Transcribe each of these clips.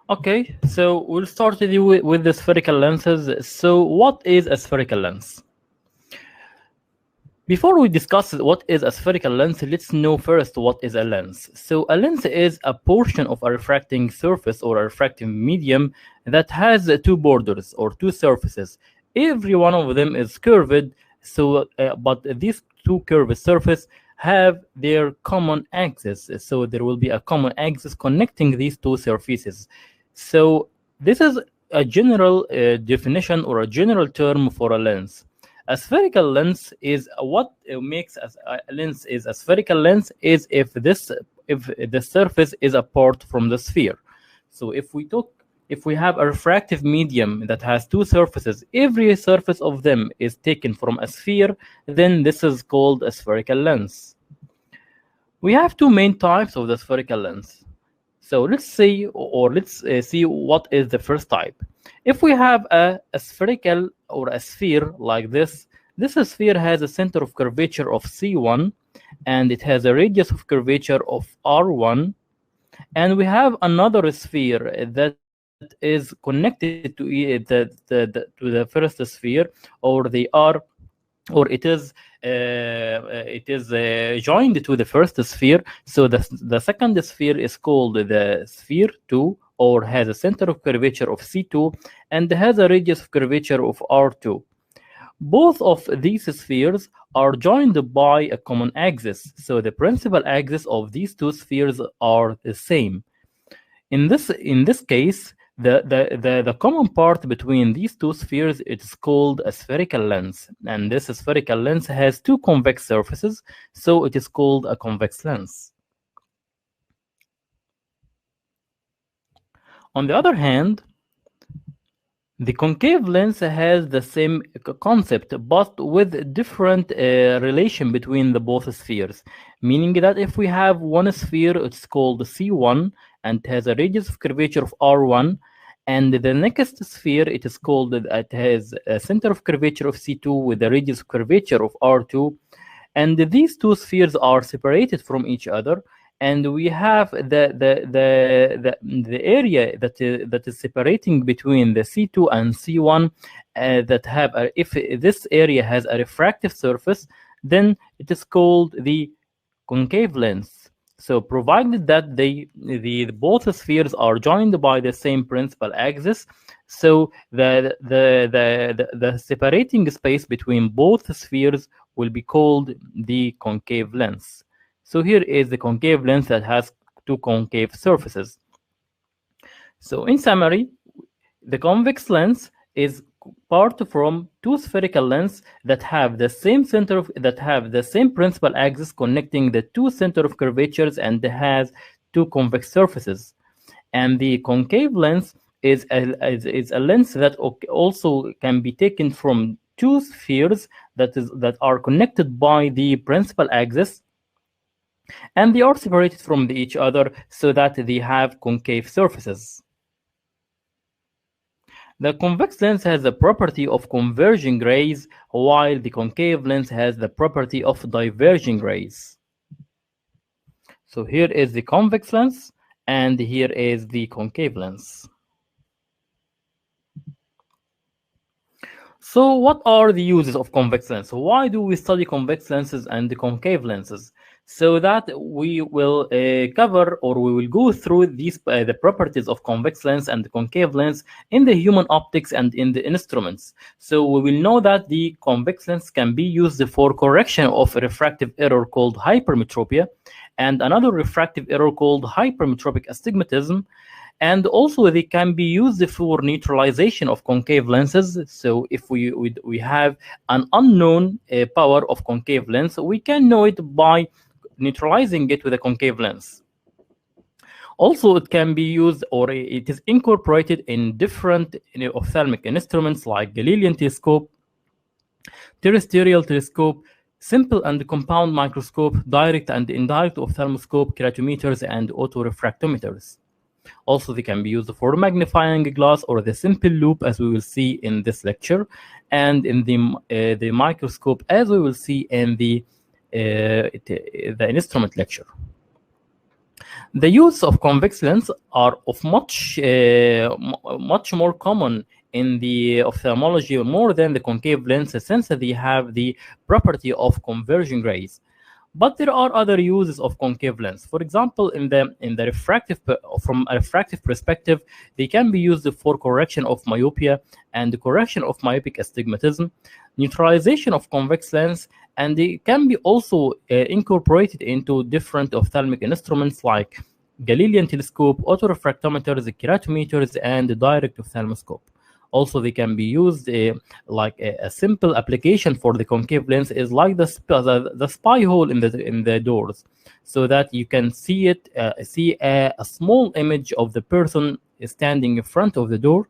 Okay, so we'll start with the spherical lenses. So what is a spherical lens? Before we discuss what is a spherical lens, let's know first what is a lens. So a lens is a portion of a refracting surface or a refractive medium that has two borders or two surfaces. Every one of them is curved, but these two curved surfaces have their common axis. So there will be a common axis connecting these two surfaces. So this is a general definition or a general term for a lens. A spherical lens is what makes a lens is a spherical lens is if the surface is apart from the sphere. So if we have a refractive medium that has two surfaces, every surface of them is taken from a sphere, then this is called a spherical lens. We have two main types of the spherical lens. So let's see what is the first type. If we have a spherical or a sphere like this sphere has a center of curvature of C1 and it has a radius of curvature of R1. And we have another sphere that is connected to to the first sphere, or they are or it is joined to the first sphere. So the second sphere is called the sphere 2, or has a center of curvature of C2 and has a radius of curvature of R2. Both of these spheres are joined by a common axis, so the principal axis of these two spheres are the same. In this case, the common part between these two spheres is called a spherical lens, and this spherical lens has two convex surfaces, so it is called a convex lens. On the other hand, the concave lens has the same concept, but with different relation between the both spheres. Meaning that if we have one sphere, it's called C1 and has a radius of curvature of R1, and the next sphere, it is called, it has a center of curvature of C2 with a radius of curvature of R2, and these two spheres are separated from each other, and we have the area that is separating between the C2 and C1 that have if this area has a refractive surface, then it is called the concave lens. So provided that the both spheres are joined by the same principal axis, so the separating space between both spheres will be called the concave lens. So here is the concave lens that has two concave surfaces. So in summary, the convex lens is part from two spherical lenses that have the same principal axis connecting the two center of curvatures and has two convex surfaces. And the concave lens is a lens that also can be taken from two spheres that are connected by the principal axis, and they are separated from each other so that they have concave surfaces. The convex lens has the property of converging rays, while the concave lens has the property of diverging rays. So here is the convex lens, and here is the concave lens. So what are the uses of convex lens? Why do we study convex lenses and the concave lenses? So that we will cover, or we will go through these the properties of convex lens and the concave lens in the human optics and in the instruments. So we will know that the convex lens can be used for correction of a refractive error called hypermetropia, and another refractive error called hypermetropic astigmatism. And also they can be used for neutralization of concave lenses. So if we have an unknown power of concave lens, we can know it by neutralizing it with a concave lens. Also, it can be used, or it is incorporated in different ophthalmic instruments like Galilean telescope, terrestrial telescope, simple and compound microscope, direct and indirect ophthalmoscope, keratometers, and autorefractometers. Also, they can be used for magnifying glass or the simple loop, as we will see in this lecture, and in the microscope, as we will see in the instrument lecture. The use of convex lens are of much more common in the ophthalmology more than the concave lens, since they have the property of converging rays. But there are other uses of concave lens. For example, in the from a refractive perspective, they can be used for correction of myopia and the correction of myopic astigmatism, neutralization of convex lens, and they can be also incorporated into different ophthalmic instruments like Galilean telescope, autorefractometers, keratometers, and direct ophthalmoscope. Also, they can be used like a simple application for the concave lens is like the spy hole in the doors, so that you can see a small image of the person standing in front of the door.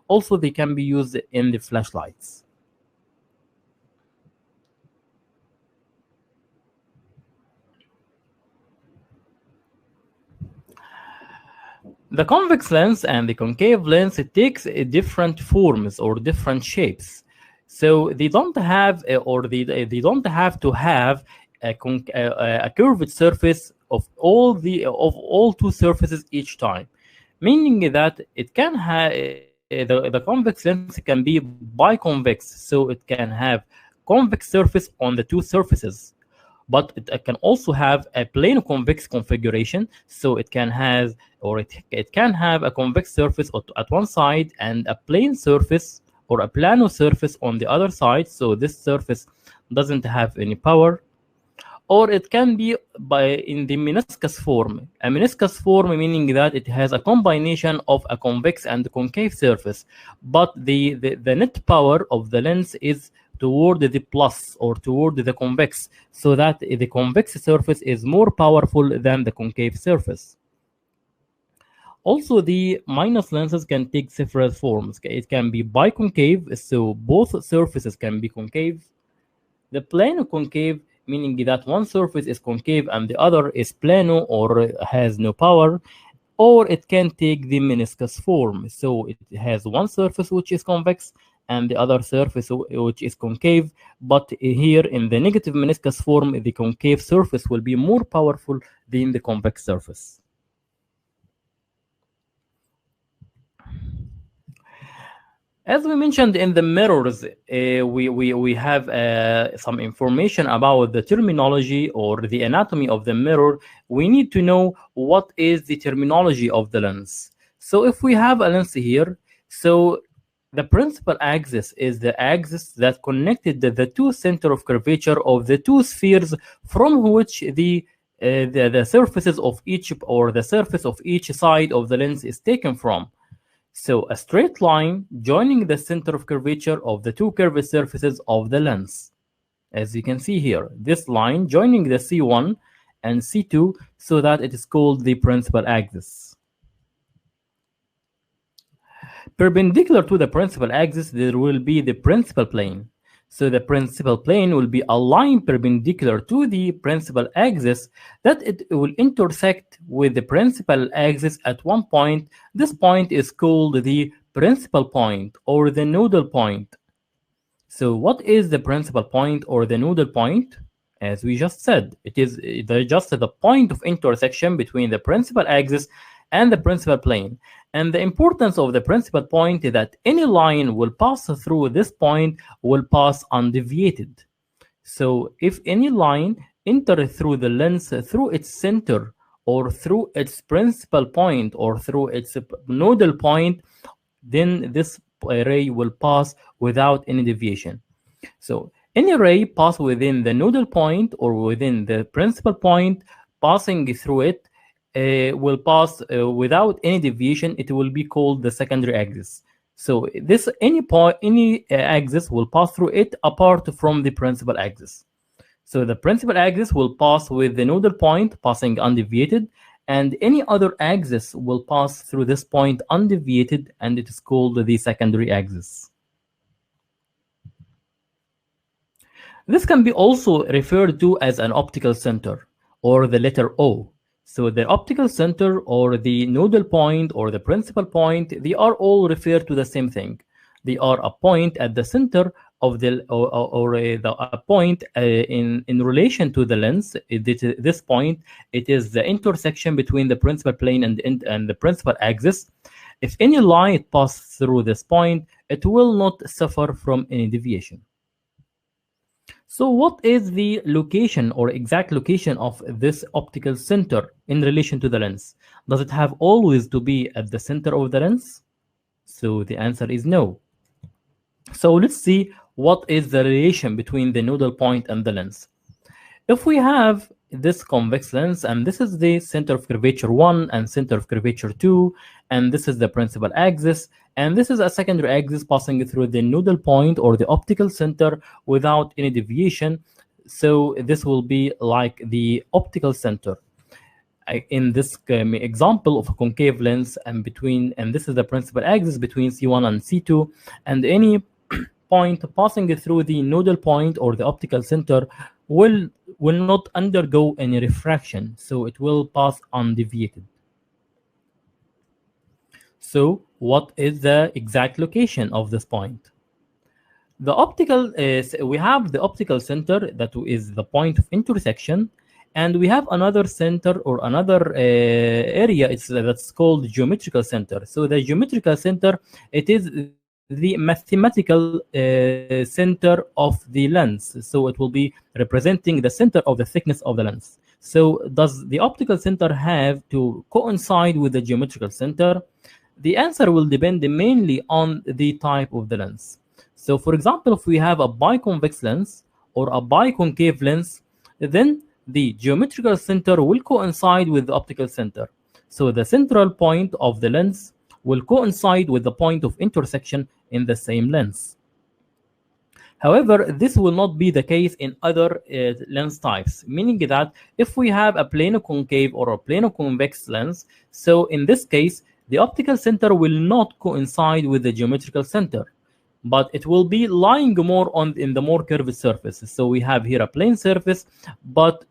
Also, they can be used in the flashlights. The convex lens and the concave lens, it takes different forms or different shapes. So they don't have they don't have to have a curved surface of all two surfaces each time, meaning that it can have the convex lens can be biconvex, so it can have convex surface on the two surfaces, but it can also have a plano convex configuration, so it can have it can have a convex surface at one side and a plane surface or a plano surface on the other side, so this surface doesn't have any power. Or it can be in the meniscus form. A meniscus form meaning that it has a combination of a convex and concave surface, but the net power of the lens is toward the plus or toward the convex, so that the convex surface is more powerful than the concave surface. Also, the minus lenses can take several forms. It can be biconcave, so both surfaces can be concave. The plano concave, meaning that one surface is concave and the other is plano or has no power. Or it can take the meniscus form, so it has one surface which is convex and the other surface which is concave, but here in the negative meniscus form, the concave surface will be more powerful than the convex surface. As we mentioned in the mirrors, we have some information about the terminology or the anatomy of the mirror. We need to know what is the terminology of the lens. So if we have a lens here, so the principal axis is the axis that connected the two center of curvature of the two spheres from which the surfaces of each or the surface of each side of the lens is taken from. So a straight line joining the center of curvature of the two curved surfaces of the lens. As you can see here, this line joining the C1 and C2, so that it is called the principal axis. Perpendicular to the principal axis, there will be the principal plane. So the principal plane will be a line perpendicular to the principal axis that it will intersect with the principal axis at one point. This point is called the principal point or the nodal point. So what is the principal point or the nodal point? As we just said, it is just the point of intersection between the principal axis and the principal plane. And the importance of the principal point is that any line will pass through this point will pass undeviated. So if any line enters through the lens through its center or through its principal point or through its nodal point, then this ray will pass without any deviation. So any ray pass within the nodal point or within the principal point, passing through it will pass without any deviation. It will be called the secondary axis. So this any axis will pass through it apart from the principal axis. So the principal axis will pass with the nodal point passing undeviated, and any other axis will pass through this point undeviated, and it is called the secondary axis. This can be also referred to as an optical center or the letter O. So the optical center or the nodal point or the principal point, they are all referred to the same thing. They are a point at the center of the a point in relation to the lens. This point, it is the intersection between the principal plane and the principal axis. If any light passes through this point, it will not suffer from any deviation. So what is the location or exact location of this optical center in relation to the lens? Does it have always to be at the center of the lens? So the answer is no. So let's see what is the relation between the nodal point and the lens. If we have this convex lens, and this is the center of curvature 1 and center of curvature 2, and this is the principal axis, and this is a secondary axis passing through the nodal point or the optical center without any deviation. So this will be like the optical center. In this example of a concave lens, and this is the principal axis between C1 and C2, and any point passing through the nodal point or the optical center will not undergo any refraction, so it will pass undeviated. So what is the exact location of this point? The optical we have the optical center, that is the point of intersection, and we have another center or another area that's called geometrical center. So the geometrical center, it is the mathematical center of the lens. So it will be representing the center of the thickness of the lens. So does the optical center have to coincide with the geometrical center? The answer will depend mainly on the type of the lens. So for example, if we have a biconvex lens or a biconcave lens, then the geometrical center will coincide with the optical center. So the central point of the lens will coincide with the point of intersection in the same lens. However, this will not be the case in other lens types, meaning that if we have a plano-concave or a plano-convex lens, so in this case, the optical center will not coincide with the geometrical center, but it will be lying more in the more curved surface. So we have here a plane surface, but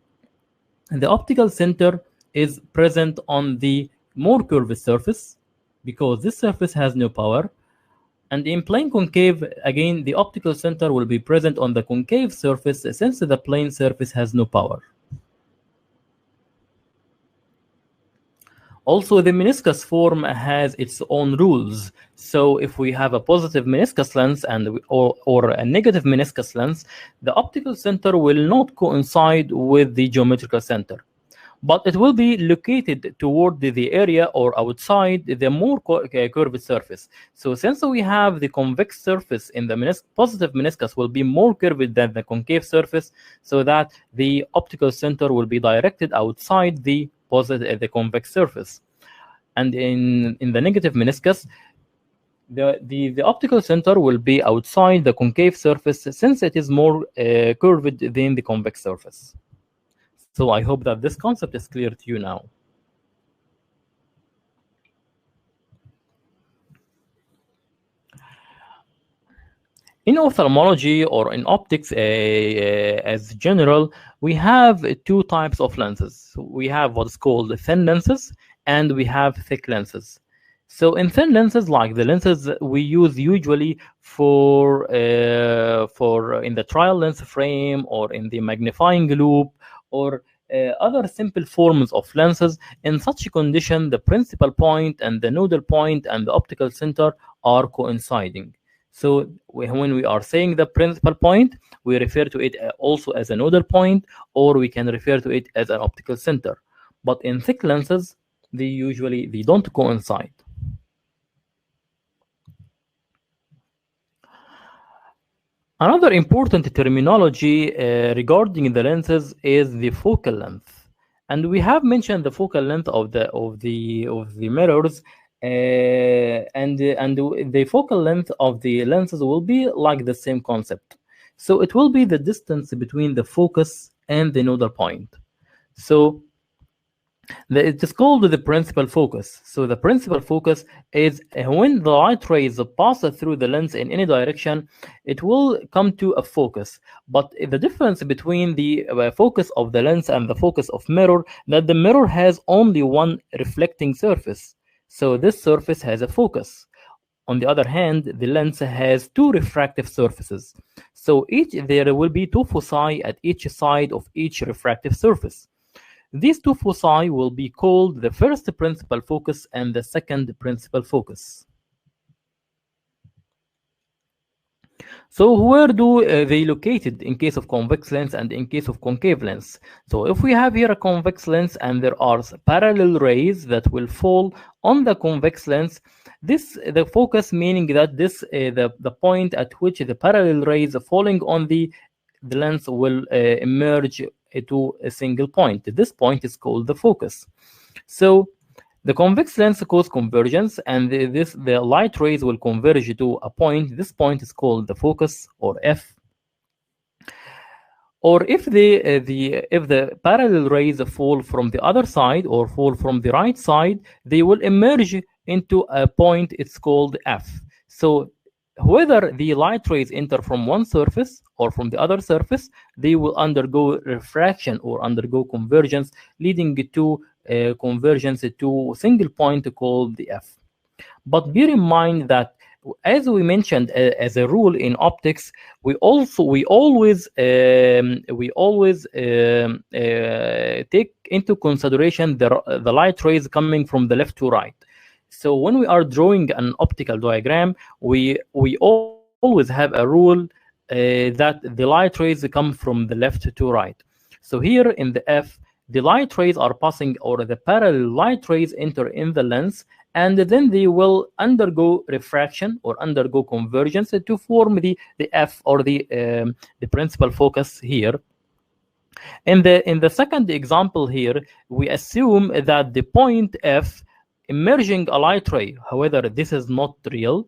the optical center is present on the more curved surface because this surface has no power. And in plane concave, again, the optical center will be present on the concave surface since the plane surface has no power. Also, the meniscus form has its own rules. So if we have a positive meniscus lens or a negative meniscus lens, the optical center will not coincide with the geometrical center, but it will be located toward the area or outside the more curved surface. So since we have the convex surface in the positive meniscus will be more curved than the concave surface, so that the optical center will be directed outside the convex surface. And in the negative meniscus, the optical center will be outside the concave surface since it is more curved than the convex surface. So I hope that this concept is clear to you now. In ophthalmology or in optics as general, we have two types of lenses. We have what's called thin lenses and we have thick lenses. So in thin lenses, like the lenses we use usually for in the trial lens frame or in the magnifying loop or other simple forms of lenses, in such a condition, the principal point and the nodal point and the optical center are coinciding. So when we are saying the principal point, we refer to it also as a nodal point, or we can refer to it as an optical center. But in thick lenses, they don't coincide. Another important terminology regarding the lenses is the focal length, and we have mentioned the focal length of the mirrors, and the focal length of the lenses will be like the same concept. So it will be the distance between the focus and the nodal point. So it is called the principal focus. So the principal focus is when the light rays pass through the lens in any direction, it will come to a focus. But the difference between the focus of the lens and the focus of mirror, that the mirror has only one reflecting surface. So this surface has a focus. On the other hand, the lens has two refractive surfaces. So there will be two foci at each side of each refractive surface. These two foci will be called the first principal focus and the second principal focus. So where do they located in case of convex lens and in case of concave lens? So if we have here a convex lens and there are parallel rays that will fall on the convex lens, the focus meaning that the point at which the parallel rays falling on the lens will emerge to a single point. This point is called the focus. So the convex lens causes convergence, and the light rays will converge to a point. This point is called the focus, or F. Or if the parallel rays fall from the other side or fall from the right side, they will emerge into a point. It's called F. So whether the light rays enter from one surface or from the other surface, they will undergo refraction or undergo convergence, leading to convergence to a single point called the F. But bear in mind that, as we mentioned, as a rule in optics, we always take into consideration the light rays coming from the left to right. So when we are drawing an optical diagram, we always have a rule that the light rays come from the left to right. So here in the F, the light rays are passing, or the parallel light rays enter in the lens, and then they will undergo refraction or undergo convergence to form the F, or the principal focus here. In the second example here, we assume that the point F emerging a light ray. However, this is not real,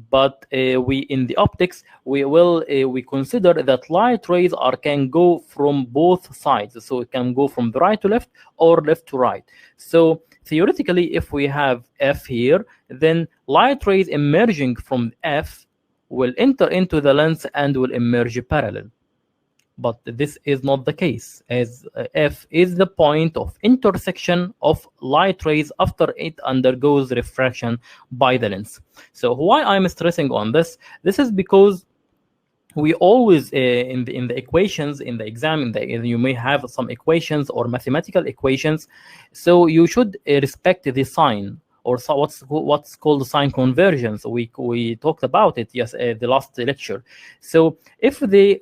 but we in the optics we consider that light rays can go from both sides, so it can go from the right to left or left to right. So theoretically, if we have F here, then light rays emerging from F will enter into the lens and will emerge parallel. But this is not the case, as F is the point of intersection of light rays after it undergoes refraction by the lens. So why I'm stressing on this? This is because we always in the equations in the exam, you may have some equations or mathematical equations, so you should respect the sign, or what's called sign convergence. We talked about it, yes, the last lecture. So if the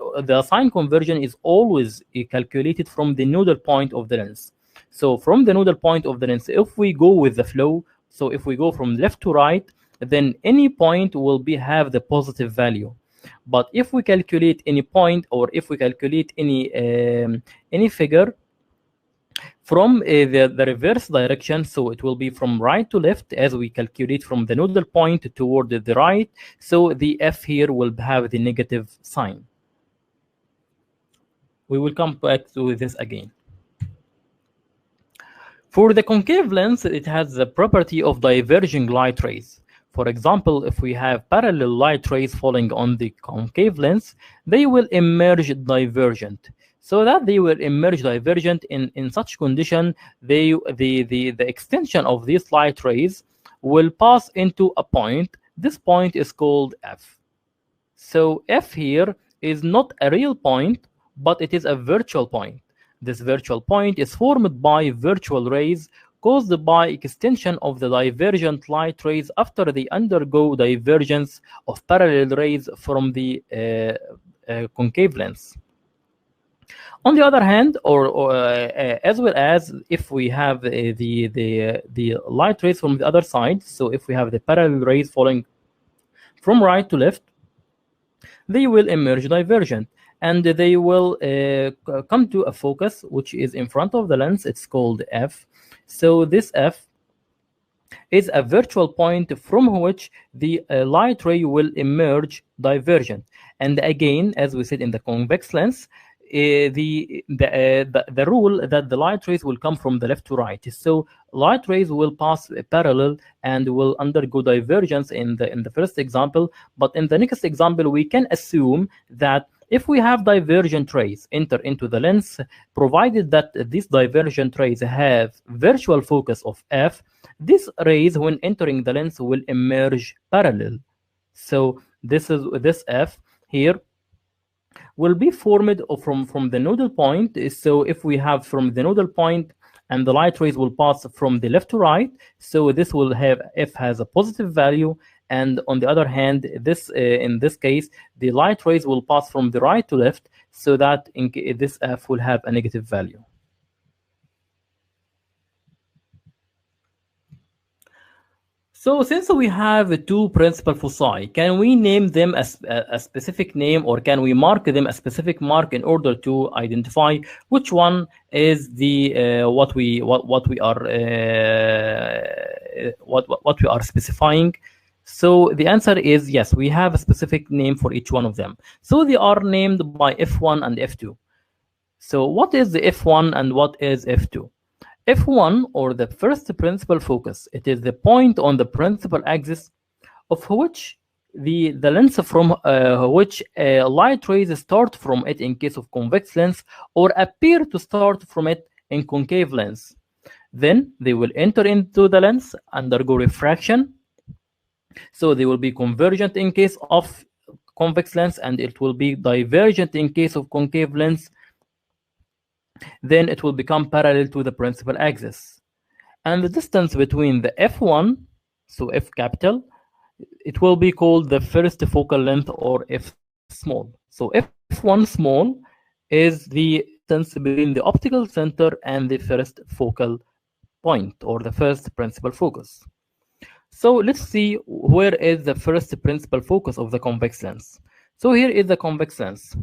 sign conversion is always calculated from the nodal point of the lens. So from the nodal point of the lens, if we go with the flow, so if we go from left to right, then any point will have the positive value. But if we calculate any point, or if we calculate any figure from the reverse direction, so it will be from right to left, as we calculate from the nodal point toward the right, so the F here will have the negative sign. We will come back to this again. For the concave lens, it has the property of diverging light rays. For example, if we have parallel light rays falling on the concave lens, they will emerge divergent. So that they will emerge divergent, in such condition, the extension of these light rays will pass into a point. This point is called F. So F here is not a real point, but it is a virtual point. This virtual point is formed by virtual rays caused by extension of the divergent light rays after they undergo divergence of parallel rays from the concave lens. On the other hand, or as well as if we have the light rays from the other side, so if we have the parallel rays falling from right to left, they will emerge divergent, and they will come to a focus which is in front of the lens. It's called F. So this F is a virtual point from which the light ray will emerge divergent. And again, as we said in the convex lens, the rule that the light rays will come from the left to right. So light rays will pass parallel and will undergo divergence in the first example. But in the next example, we can assume that If we have divergent rays enter into the lens, provided that these divergent rays have virtual focus of f, these rays when entering the lens will emerge parallel. So this f here will be formed from the nodal point. So if we have from the nodal point and the light rays will pass from the left to right, so this will have f has a positive value, and on the other hand, this in this case the light rays will pass from the right to left, so that this f will have a negative value. So since we have two principal foci, can we name them a specific name, or can we mark them a specific mark in order to identify which one is the what we are specifying? So the answer is yes, we have a specific name for each one of them. So they are named by F1 and F2. So what is the F1 and what is F2? F1, or the first principal focus, it is the point on the principal axis of which the lens from which light rays start from it in case of convex lens, or appear to start from it in concave lens. Then they will enter into the lens, undergo refraction. So they will be convergent in case of convex lens, and it will be divergent in case of concave lens. Then it will become parallel to the principal axis. And the distance between the F1, so F capital, it will be called the first focal length, or F small. So F1 small is the distance between the optical center and the first focal point, or the first principal focus. So let's see where is the first principal focus of the convex lens. So here is the convex lens,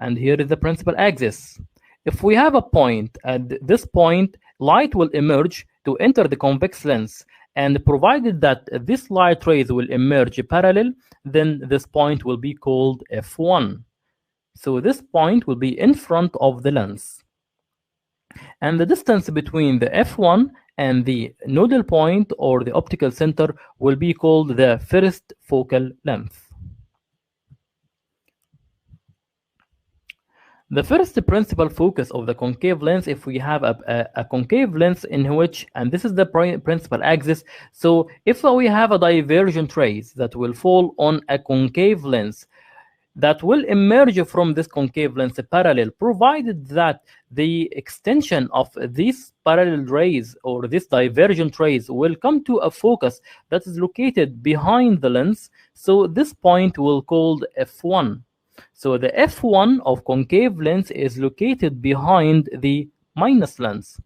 and here is the principal axis. If we have a point, at this point, light will emerge to enter the convex lens, and provided that this light rays will emerge parallel, then this point will be called F1. So this point will be in front of the lens. And the distance between the F1 and the nodal point, or the optical center, will be called the first focal length. The first principal focus of the concave lens, if we have a concave lens in which, and this is the principal axis, so if we have a divergent rays that will fall on a concave lens, that will emerge from this concave lens parallel, provided that the extension of these parallel rays, or these divergent rays, will come to a focus that is located behind the lens, so this point will called F1. So the F1 of concave lens is located behind the minus lens,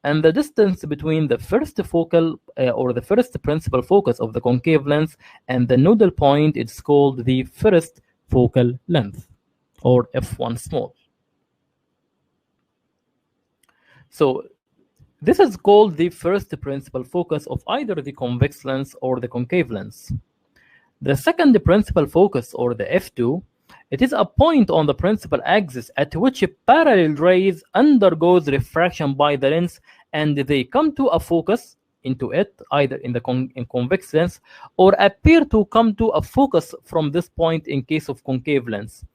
and the distance between the first focal or the first principal focus of the concave lens and the nodal point is called the first focal length, or F1 small. So this is called the first principal focus of either the convex lens or the concave lens. The second principal focus, or the F2, it is a point on the principal axis at which parallel rays undergoes refraction by the lens, and they come to a focus into it, either in the convex lens, or appear to come to a focus from this point in case of concave lens.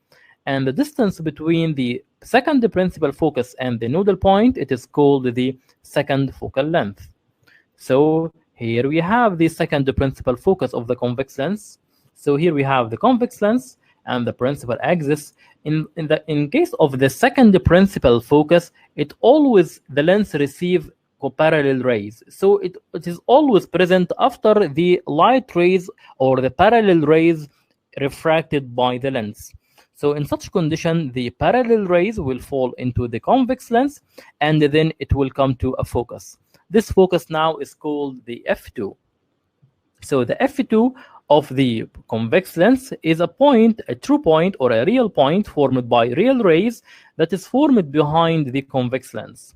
And the distance between the second principal focus and the nodal point, it is called the second focal length. So here we have the second principal focus of the convex lens. So here we have the convex lens and the principal axis. In case of the second principal focus, it always, the lens receive parallel rays. So it is always present after the light rays or the parallel rays refracted by the lens. So in such condition, the parallel rays will fall into the convex lens, and then it will come to a focus. This focus now is called the F2. So the F2 of the convex lens is a point, a true point, or a real point formed by real rays that is formed behind the convex lens.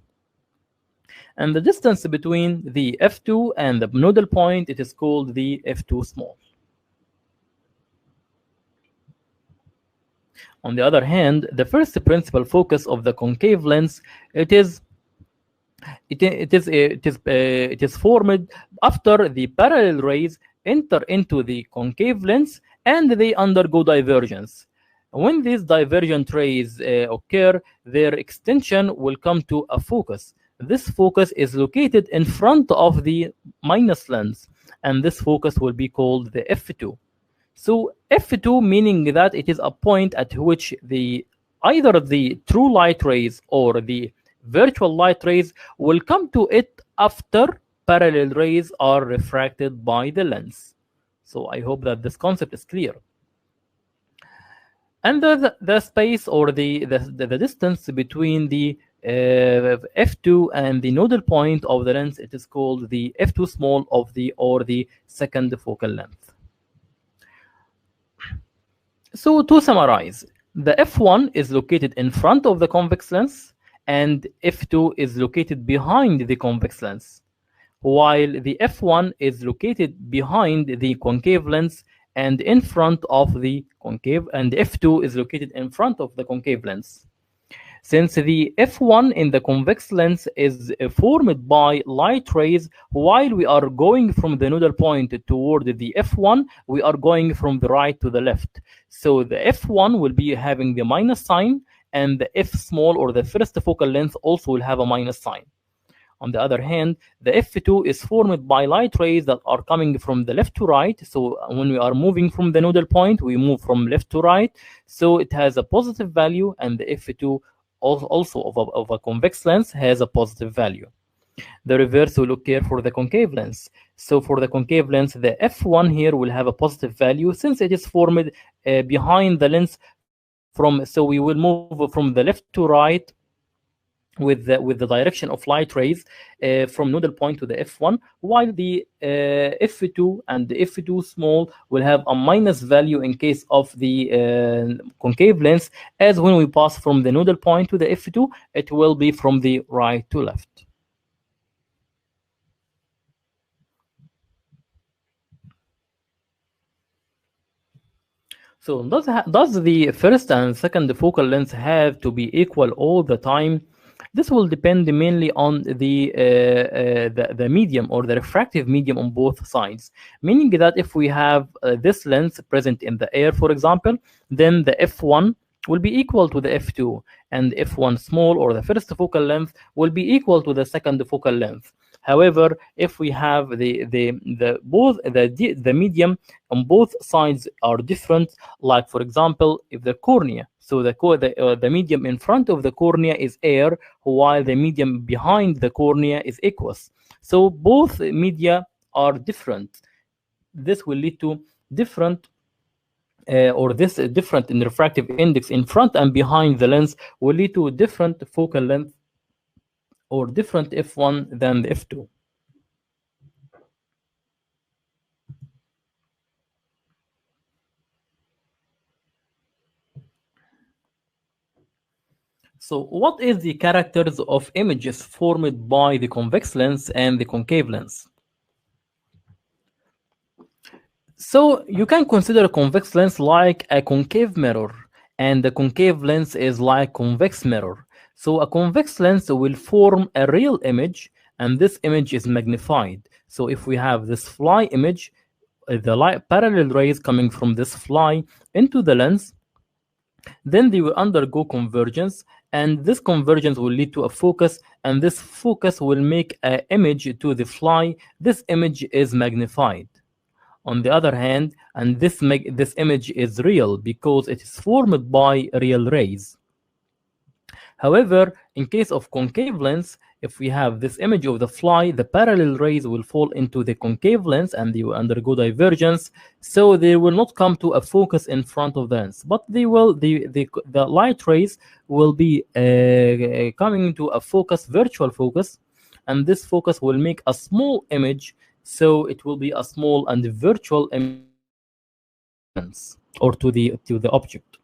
And the distance between the F2 and the nodal point, it is called the F2 small. On the other hand, the first principal focus of the concave lens, it is formed after the parallel rays enter into the concave lens and they undergo divergence. When these divergent rays occur, their extension will come to a focus. This focus is located in front of the minus lens, and this focus will be called the f2. So f2 meaning that it is a point at which either the true light rays or the virtual light rays will come to it after parallel rays are refracted by the lens. So I hope that this concept is clear. And the space or the distance between the f2 and the nodal point of the lens, it is called the f2 small of the second focal length. So to summarize, the f1 is located in front of the convex lens and f2 is located behind the convex lens, while the f1 is located behind the concave lens and in front of the concave, and f2 is located in front of the concave lens. Since the f1 in the convex lens is formed by light rays, while we are going from the nodal point toward the f1, we are going from the right to the left. So the f1 will be having the minus sign, and the f small or the first focal length also will have a minus sign. On the other hand, the f2 is formed by light rays that are coming from the left to right. So when we are moving from the nodal point, we move from left to right. So it has a positive value, and the f2 also of a convex lens has a positive value. The reverse will occur for the concave lens. So for the concave lens, the f1 here will have a positive value since it is formed behind the lens so we will move from the left to right with the direction of light rays from nodal point to the f1, while the f2 and the f2 small will have a minus value in case of the concave lens, as when we pass from the nodal point to the f2, it will be from the right to left. So does the first and second focal length have to be equal all the time? This will depend mainly on the medium or the refractive medium on both sides. Meaning that if we have this lens present in the air, for example, then the f1 will be equal to the f2, and f1 small or the first focal length will be equal to the second focal length. However, if we have the medium on both sides are different, like for example, if the cornea, so the medium in front of the cornea is air, while the medium behind the cornea is aqueous. So both media are different. This will lead to different different in refractive index in front and behind the lens will lead to different focal length or different f1 than the f2. So what is the characters of images formed by the convex lens and the concave lens? So you can consider a convex lens like a concave mirror, and the concave lens is like convex mirror. So a convex lens will form a real image, and this image is magnified. So if we have this fly image, the parallel rays coming from this fly into the lens, then they will undergo convergence, and this convergence will lead to a focus, and this focus will make an image to the fly. This image is magnified. On the other hand, and this image is real because it is formed by real rays. However, in case of concave lens, if we have this image of the fly, the parallel rays will fall into the concave lens and they will undergo divergence, so they will not come to a focus in front of the lens, but the light rays will be coming to a focus, virtual focus, and this focus will make a small image, so it will be a small and virtual image or to the object.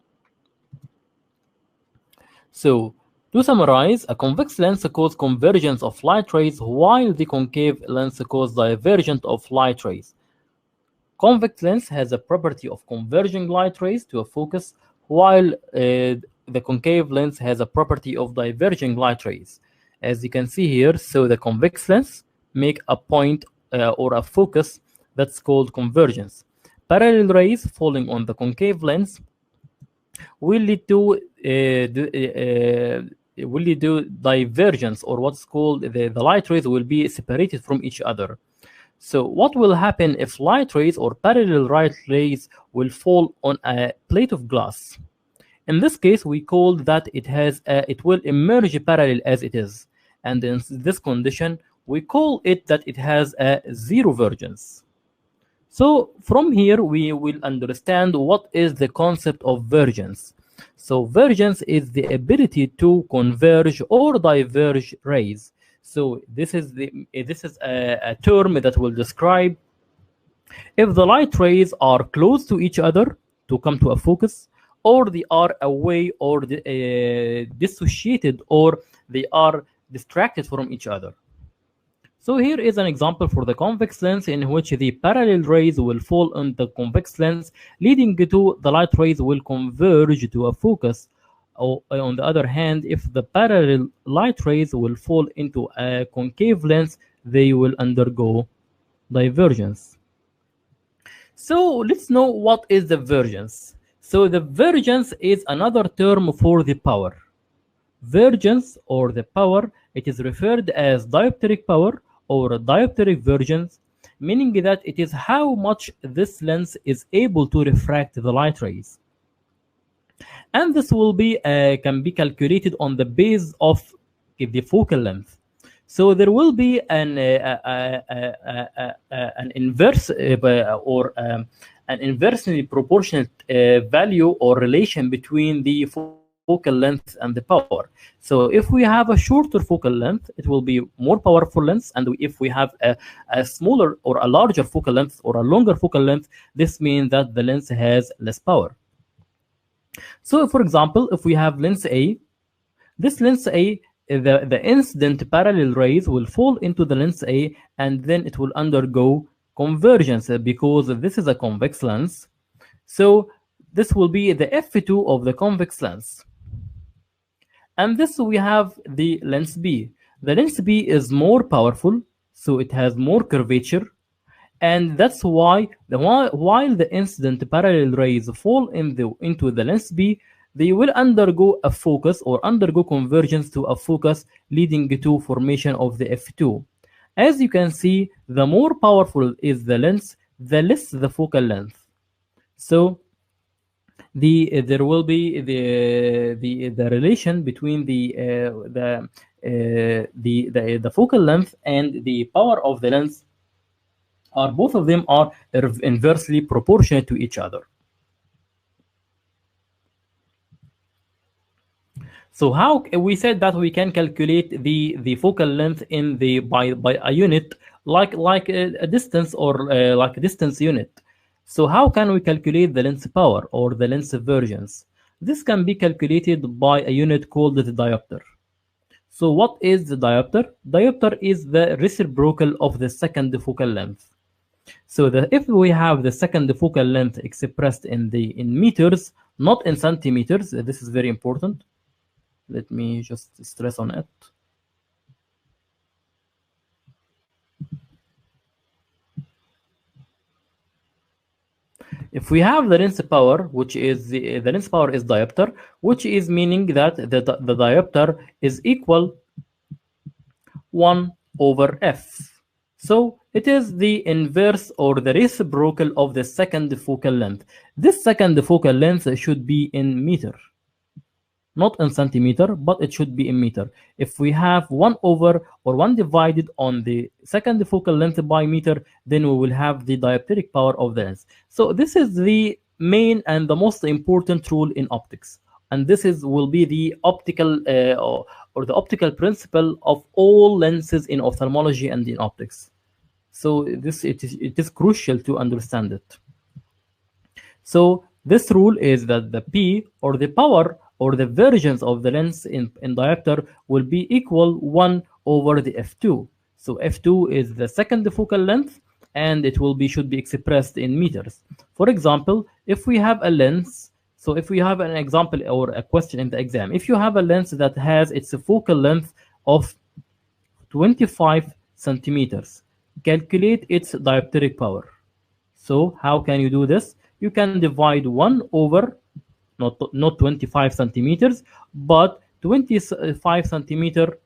So to summarize, a convex lens causes convergence of light rays, while the concave lens causes divergence of light rays. Convex lens has a property of converging light rays to a focus, while the concave lens has a property of diverging light rays. As you can see here, so the convex lens make a point or a focus that's called convergence. Parallel rays falling on the concave lens will lead to will lead to divergence, or what's called the light rays will be separated from each other. So what will happen if light rays or parallel light rays will fall on a plate of glass? In this case, we call that it will emerge parallel as it is, and in this condition, we call it that it has a zero vergence. So from here, we will understand what is the concept of vergence. So vergence is the ability to converge or diverge rays. So this is a term that will describe if the light rays are close to each other to come to a focus, or they are away or dissociated, or they are distracted from each other. So here is an example for the convex lens in which the parallel rays will fall on the convex lens, leading to the light rays will converge to a focus. On the other hand, if the parallel light rays will fall into a concave lens, they will undergo divergence. So let's know what is the vergence. So the vergence is another term for the power. Vergence, or the power, it is referred as dioptric power or dioptric vergence, meaning that it is how much this lens is able to refract the light rays. And this will be can be calculated on the base of the focal length. So there will be an inverse or an inversely proportional value or relation between the focal length and the power. So if we have a shorter focal length, it will be more powerful lens, and if we have a smaller or a larger focal length or a longer focal length, this means that the lens has less power. So for example, if we have lens A, this lens A, the incident parallel rays will fall into the lens A, and then it will undergo convergence because this is a convex lens. So this will be the f2 of the convex lens. And this we have the lens B. The lens B is more powerful, so it has more curvature, and that's why while the incident parallel rays fall into the lens B, they will undergo a focus or undergo convergence to a focus, leading to formation of the f2. As you can see, the more powerful is the lens, the less the focal length. So there will be the relation between the focal length and the power of the lens are both of them are inversely proportional to each other. So how we said that we can calculate the focal length in the by a unit like a distance or like a distance unit. So how can we calculate the lens power or the lens vergence? This can be calculated by a unit called the diopter. So what is the diopter? Diopter is the reciprocal of the second focal length. So if we have the second focal length expressed in meters, not in centimeters, this is very important. Let me just stress on it. If we have the lens power, which is the lens power is diopter, which is meaning that the diopter is equal 1 over f. So it is the inverse or the reciprocal of the second focal length. This second focal length should be in meter, not in centimeter, but it should be in meter. If we have 1 over or 1 divided on the second focal length by meter, then we will have the dioptric power of the lens. So this is the main and the most important rule in optics, and this will be the optical or the optical principle of all lenses in ophthalmology and in optics. So it is crucial to understand it. So this rule is that the P, or the power or the vergence of the lens in diopter, will be equal 1 over the f2. So f2 is the second focal length, and it should be expressed in meters. For example, if we have a lens, so if we have an example or a question in the exam, if you have a lens that has its focal length of 25 centimeters, calculate its dioptric power. So how can you do this? You can divide 1 over not 25 centimeters, but 25 centimeter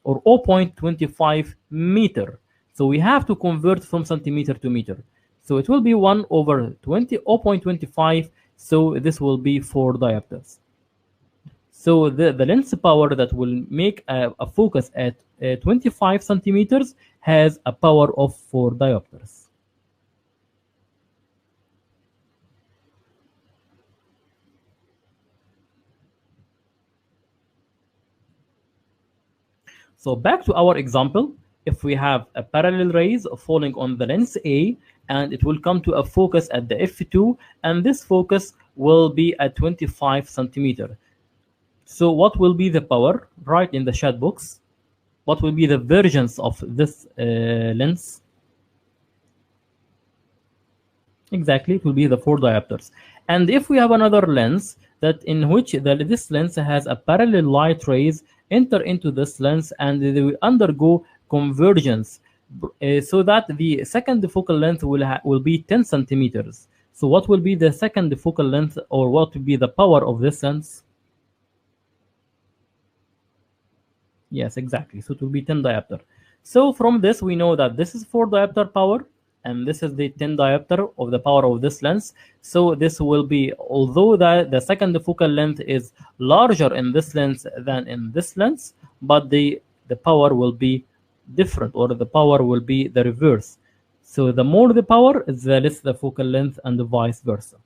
or 0.25 meter. So we have to convert from centimeter to meter. So it will be 1 over 0.25. So this will be 4 diopters. So the lens power that will make a focus at 25 centimeters has a power of 4 diopters. So back to our example, if we have a parallel rays falling on the lens A, and it will come to a focus at the F2, and this focus will be at 25 centimeter. So what will be the power? Write in the chat box. What will be the versions of this lens? Exactly, it will be the 4 diopters. And if we have another lens that in which this lens has a parallel light rays enter into this lens and they will undergo convergence, so that the second focal length will be 10 centimeters. So what will be the second focal length, or what will be the power of this lens? Yes, exactly. So it will be 10 diopter. So from this, we know that this is 4 diopter power, and this is the 10 diopter of the power of this lens. So this will be, although the second focal length is larger in this lens than in this lens, but the power will be different, or the power will be the reverse. So the more the power, the less the focal length, and vice versa.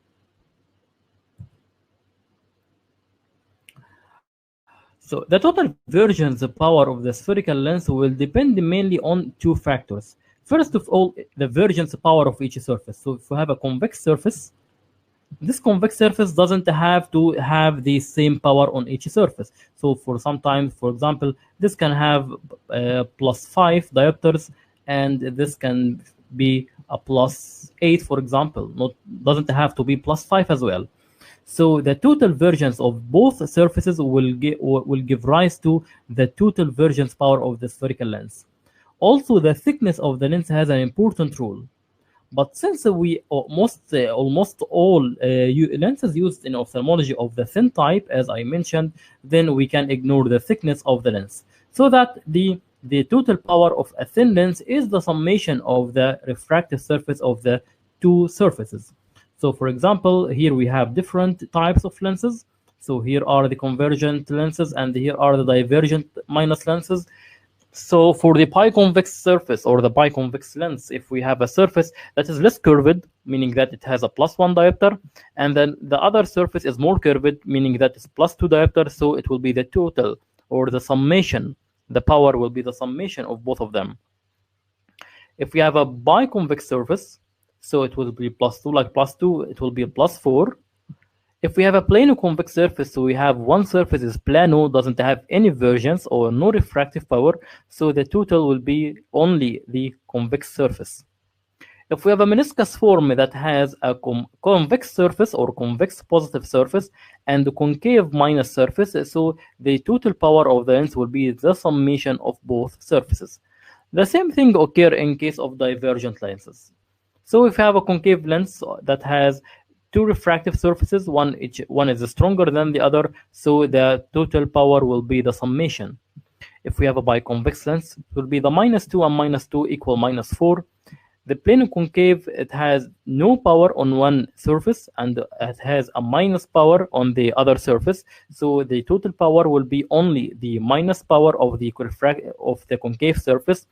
So the total convergence power of the spherical lens will depend mainly on two factors. First of all, the convergence power of each surface. So if we have a convex surface, this convex surface doesn't have to have the same power on each surface. So for sometimes, for example, this can have +5 diopters, and this can be a +8, for example. Doesn't have to be +5 as well. So the total versions of both surfaces will give rise to the total versions power of the spherical lens. Also, the thickness of the lens has an important role. But since we almost all lenses used in ophthalmology of the thin type, as I mentioned, then we can ignore the thickness of the lens. So that the total power of a thin lens is the summation of the refractive surface of the two surfaces. So for example, here we have different types of lenses. So here are the convergent lenses, and here are the divergent minus lenses. So for the biconvex surface or the biconvex lens, if we have a surface that is less curved, meaning that it has a +1 diopter, and then the other surface is more curved, meaning that it's +2 diopter, so it will be the total, or the summation. The power will be the summation of both of them. If we have a biconvex surface, so it will be +2, like +2, it will be +4. If we have a plano convex surface, so we have one surface is plano, doesn't have any vergence or no refractive power, so the total will be only the convex surface. If we have a meniscus form that has a convex surface or convex positive surface and the concave minus surface, so the total power of the lens will be the summation of both surfaces. The same thing occurs in case of divergent lenses. So if you have a concave lens that has two refractive surfaces, one is stronger than the other, so the total power will be the summation. If we have a biconvex lens, it will be the -2 and -2 equal -4. The plano concave, it has no power on one surface and it has a minus power on the other surface, so the total power will be only the minus power of the concave surface.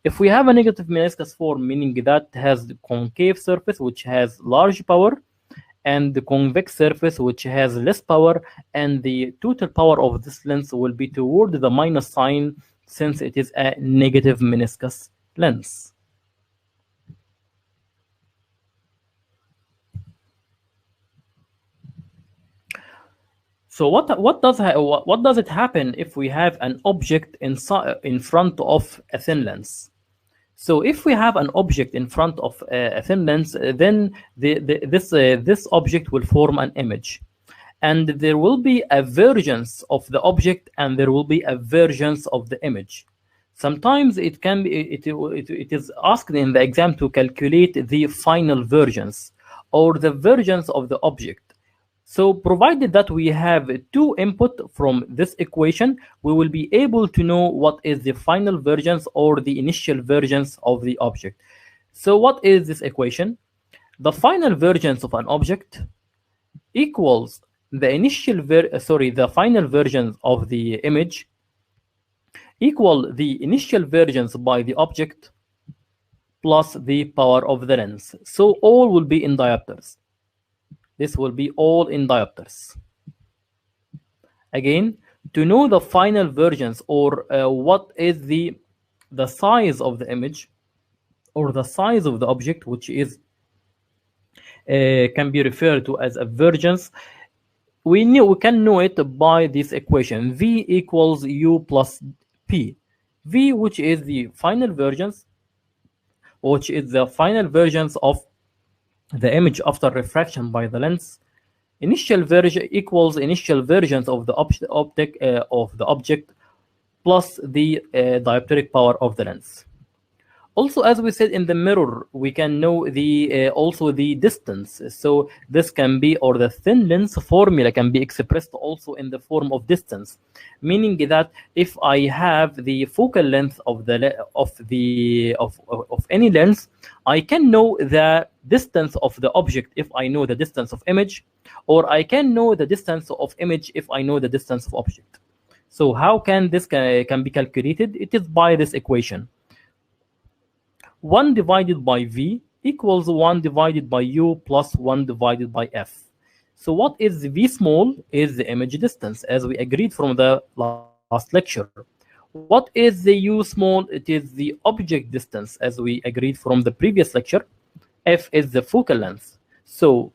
If we have a negative meniscus form, meaning that has the concave surface which has large power, and the convex surface which has less power, and the total power of this lens will be toward the minus sign, since it is a negative meniscus lens. So what does it happen if we have an object in front of a thin lens? So if we have an object in front of a thin lens, then this object will form an image, and there will be a vergence of the object, and there will be a vergence of the image. Sometimes it can be it is asked in the exam to calculate the final vergence or the vergence of the object. So provided that we have two input from this equation, we will be able to know what is the final versions or the initial versions of the object. So what is this equation? The final versions of an object equals the the final versions of the image equal the initial versions by the object plus the power of the lens. So all will be in diopters. This will be all in diopters. Again, to know the final versions or what is the size of the image or the size of the object, which is can be referred to as a vergence, we can know it by this equation: v equals u plus p. V, which is the final versions, which is the final versions of the image after refraction by the lens. Initial version equals initial versions of the object plus the dioptric power of the lens. Also, as we said in the mirror, we can know the also the distance. So this can be, or the thin lens formula can be expressed also in the form of distance, meaning that if I have the focal length of any lens, I can know the distance of the object if I know the distance of image, or I can know the distance of image if I know the distance of object. So how can this can be calculated? It is by this equation. 1 divided by v equals 1 divided by u plus 1 divided by f. So what is v small is the image distance, as we agreed from the last lecture. What is the u small? It is the object distance, as we agreed from the previous lecture. F is the focal length. So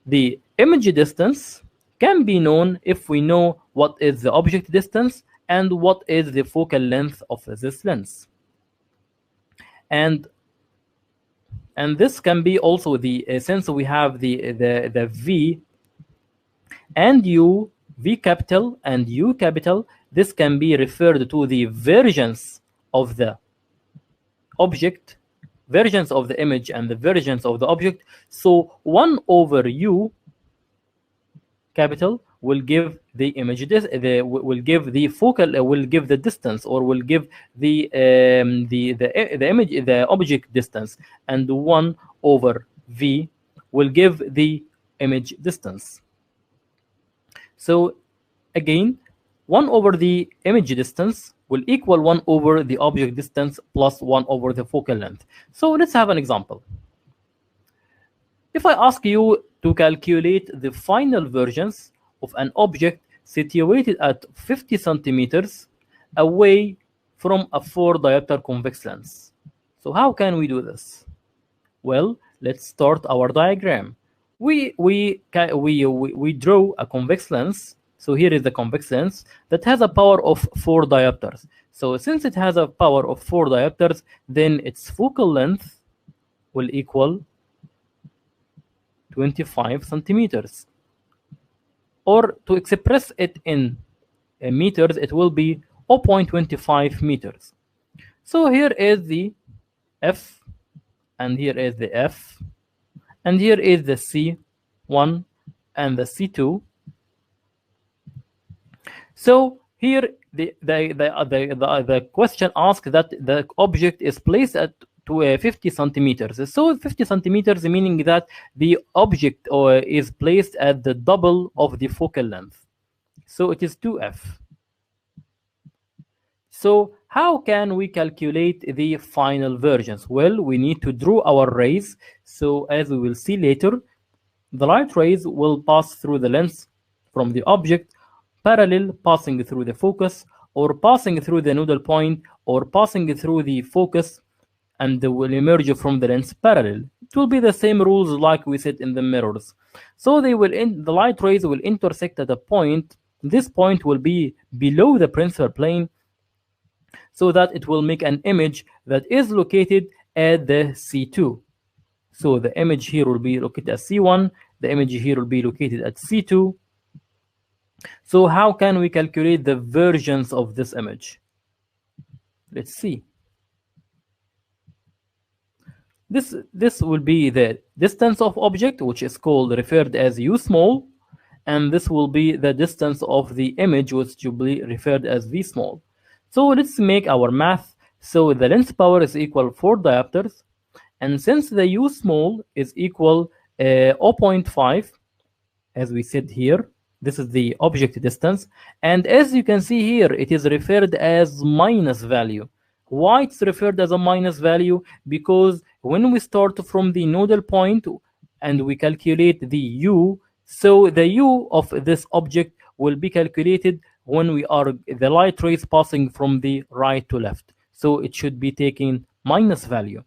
the image distance can be known if we know what is the object distance and what is the focal length of this lens. And this can be also the since we have the v and u, v capital and u capital, this can be referred to the versions of the object, versions of the image and the versions of the object. So 1 over u capital will give the image will give the focal will give the distance, or will give the image the object distance, and 1 over v will give the image distance. So again, 1 over the image distance will equal 1 over the object distance plus 1 over the focal length. So let's have an example. If I ask you to calculate the final versions of an object situated at 50 centimeters away from a 4 diopter convex lens, so how can we do this? Well, let's start our diagram. We draw a convex lens. So here is the convex lens that has a power of 4 diopters. So since it has a power of 4 diopters, then its focal length will equal 25 centimeters. Or to express it in meters, it will be 0.25 meters. So here is the F, and here is the F, and here is the C1 and the C2. So here the question asks that the object is placed at 50 centimeters. So 50 centimeters meaning that the object is placed at the double of the focal length. So it is 2f. So how can we calculate the final versions? Well, we need to draw our rays. So as we will see later, the light rays will pass through the lens from the object, parallel, passing through the focus, or passing through the nodal point, or passing through the focus, and they will emerge from the lens parallel. It will be the same rules like we said in the mirrors. So the light rays will intersect at a point. This point will be below the principal plane, so that it will make an image that is located at the C2. So the image here will be located at C1, the image here will be located at C2. So how can we calculate the versions of this image? Let's see. This will be the distance of object, which is called referred as u small, and this will be the distance of the image, which will be referred as v small. So let's make our math. So the lens power is equal 4 diopters, and since the u small is equal 0.5, as we said here, this is the object distance, and as you can see here, it is referred as minus value. Why it's referred as a minus value? Because when we start from the nodal point and we calculate the u, so the u of this object will be calculated when we are the light rays passing from the right to left. So it should be taking minus value.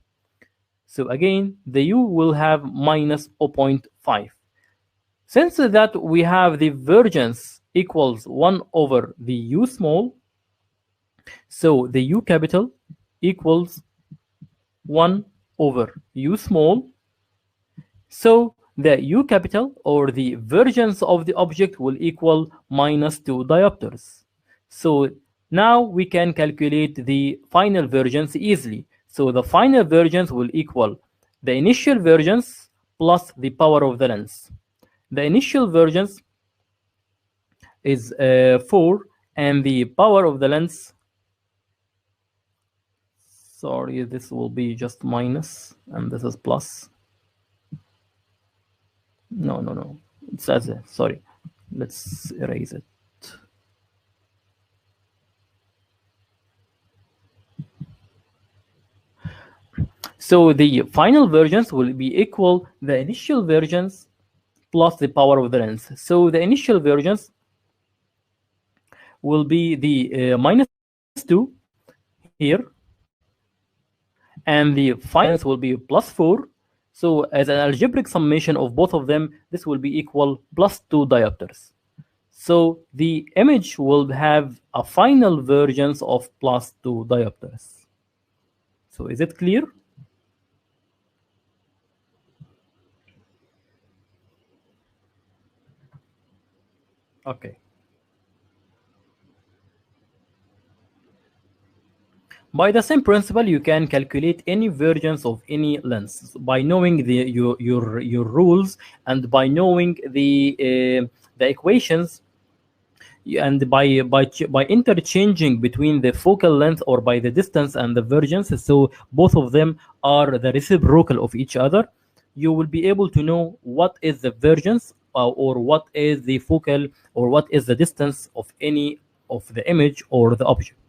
So again, the u will have minus 0.5. Since that we have the divergence equals 1 over the u small, so the u capital equals 1 over u small. So the u capital, or the divergence of the object, will equal minus 2 diopters. So now we can calculate the final divergence easily. So the final divergence will equal the initial divergence plus the power of the lens. The initial divergence is 4, and the power of the lens, sorry, this will be just minus, and this is plus. No, it says it, sorry. Let's erase it. So the final divergence will be equal the initial divergence plus the power of the lens. So the initial divergence will be the minus 2 here, and the final will be plus 4. So as an algebraic summation of both of them, this will be equal plus 2 diopters. So the image will have a final divergence of plus 2 diopters. So is it clear? Okay. By the same principle, you can calculate any divergence of any lens by knowing your rules, and by knowing the equations, and by interchanging between the focal length, or by the distance and the divergence. So both of them are the reciprocal of each other. You will be able to know what is the divergence, or what is the focal, or what is the distance of any of the image or the object.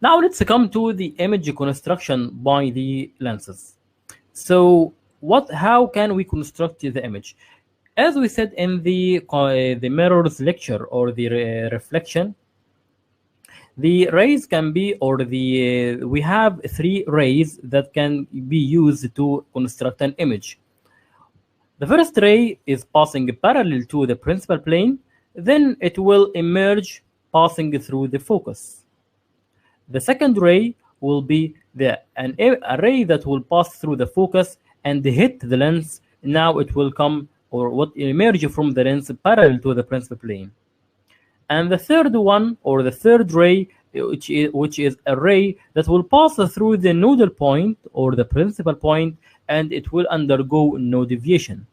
Now let's come to the image construction by the lenses. So how can we construct the image? As we said in the mirrors lecture, or the reflection, the rays can be, or we have 3 rays that can be used to construct an image. The first ray is passing parallel to the principal plane, then it will emerge passing through the focus. The second ray will be a ray that will pass through the focus and hit the lens. Now it will come, or what emerge from the lens, parallel to the principal plane. And the third one, or the third ray, which is a ray that will pass through the nodal point, or the principal point, and it will undergo no deviation.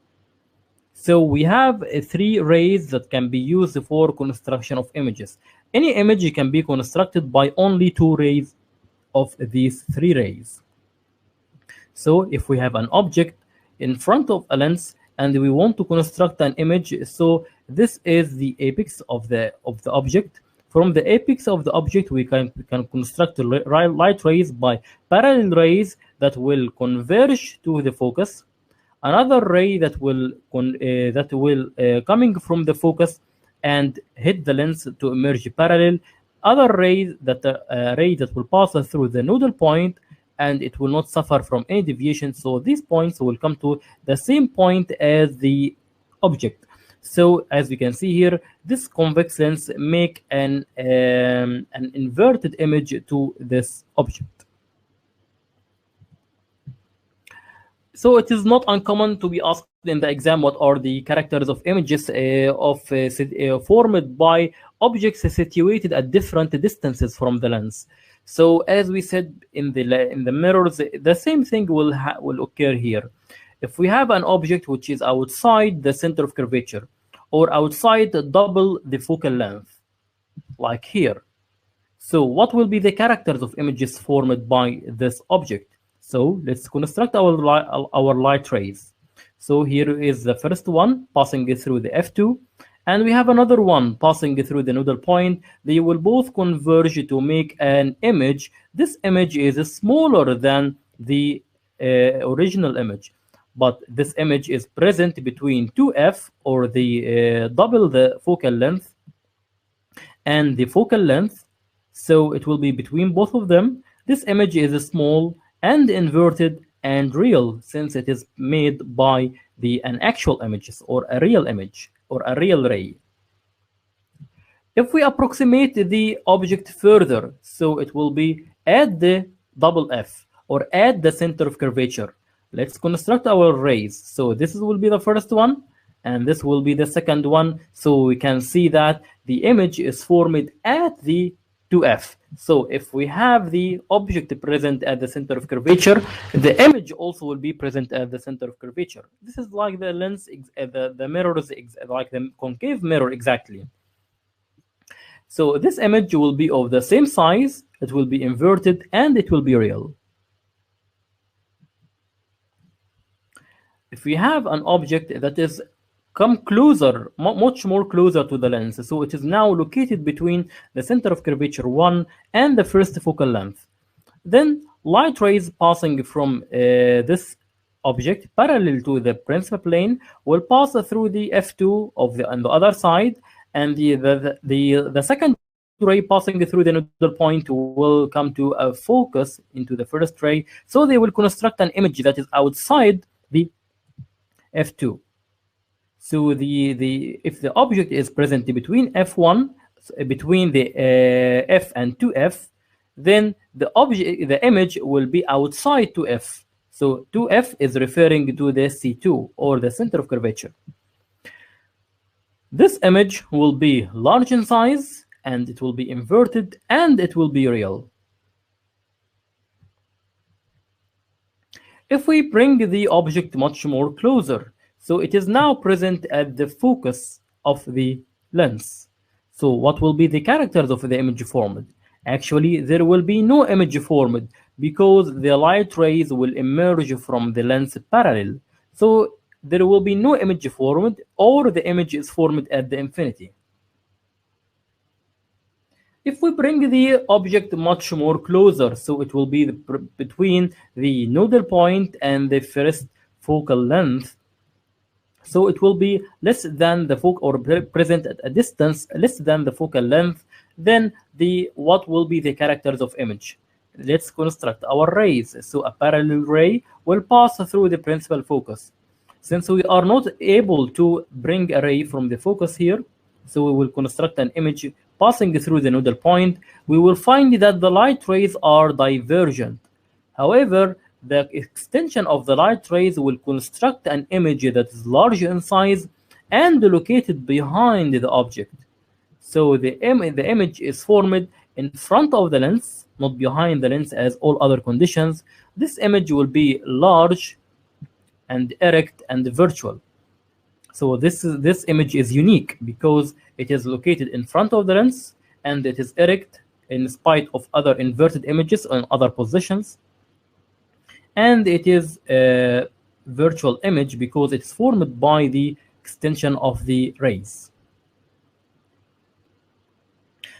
So we have 3 rays that can be used for construction of images. Any image can be constructed by only 2 rays of these 3 rays. So if we have an object in front of a lens and we want to construct an image, so this is the apex of the object. From the apex of the object, we can construct light rays by parallel rays that will converge to the focus. Another ray that will coming from the focus and hit the lens to emerge parallel. Other ray that will pass through the nodal point, and it will not suffer from any deviation. So these points will come to the same point as the object. So as we can see here, this convex lens make an inverted image to this object. So it is not uncommon to be asked in the exam what are the characters of images formed by objects situated at different distances from the lens. So as we said in the mirrors, the same thing will occur here. If we have an object which is outside the center of curvature or outside double the focal length, like here, so what will be the characters of images formed by this object? So let's construct our light rays. So here is the first one passing through the F2, and we have another one passing through the nodal point. They will both converge to make an image. This image is smaller than the original image, but this image is present between 2f, or the double the focal length, and the focal length. So it will be between both of them. This image is small and inverted and real, since it is made by an actual image, or a real image, or a real ray. If we approximate the object further, so it will be at the double F, or at the center of curvature. Let's construct our rays. So this will be the first one, and this will be the second one. So we can see that the image is formed at the 2f. So if we have the object present at the center of curvature, the image also will be present at the center of curvature. This is like the lens, the mirror is like the concave mirror exactly. So this image will be of the same size, it will be inverted, and it will be real. If we have an object that is come closer, much more closer to the lens, so it is now located between the center of curvature 1 and the first focal length, then light rays passing from this object parallel to the principal plane will pass through the F2 on the other side, and the second ray passing through the nodal point will come to a focus into the first ray, so they will construct an image that is outside the F2. So if the object is present between F1, between the F and 2F, then the image will be outside 2F. So 2F is referring to the C2, or the center of curvature. This image will be large in size, and it will be inverted, and it will be real. If we bring the object much more closer, so it is now present at the focus of the lens. So what will be the characters of the image formed? Actually, there will be no image formed, because the light rays will emerge from the lens parallel. So there will be no image formed, or the image is formed at the infinity. If we bring the object much more closer, so it will be between the nodal point and the first focal length, so it will be less than the focal, or present at a distance less than the focal length. Then what will be the characters of image? Let's construct our rays. So a parallel ray will pass through the principal focus. Since we are not able to bring a ray from the focus here, so we will construct an image passing through the nodal point. We will find that the light rays are divergent. However, the extension of the light rays will construct an image that is large in size and located behind the object. So the image is formed in front of the lens, not behind the lens as all other conditions. This image will be large and erect and virtual. So this image is unique because it is located in front of the lens, and it is erect in spite of other inverted images in other positions. And it is a virtual image because it's formed by the extension of the rays.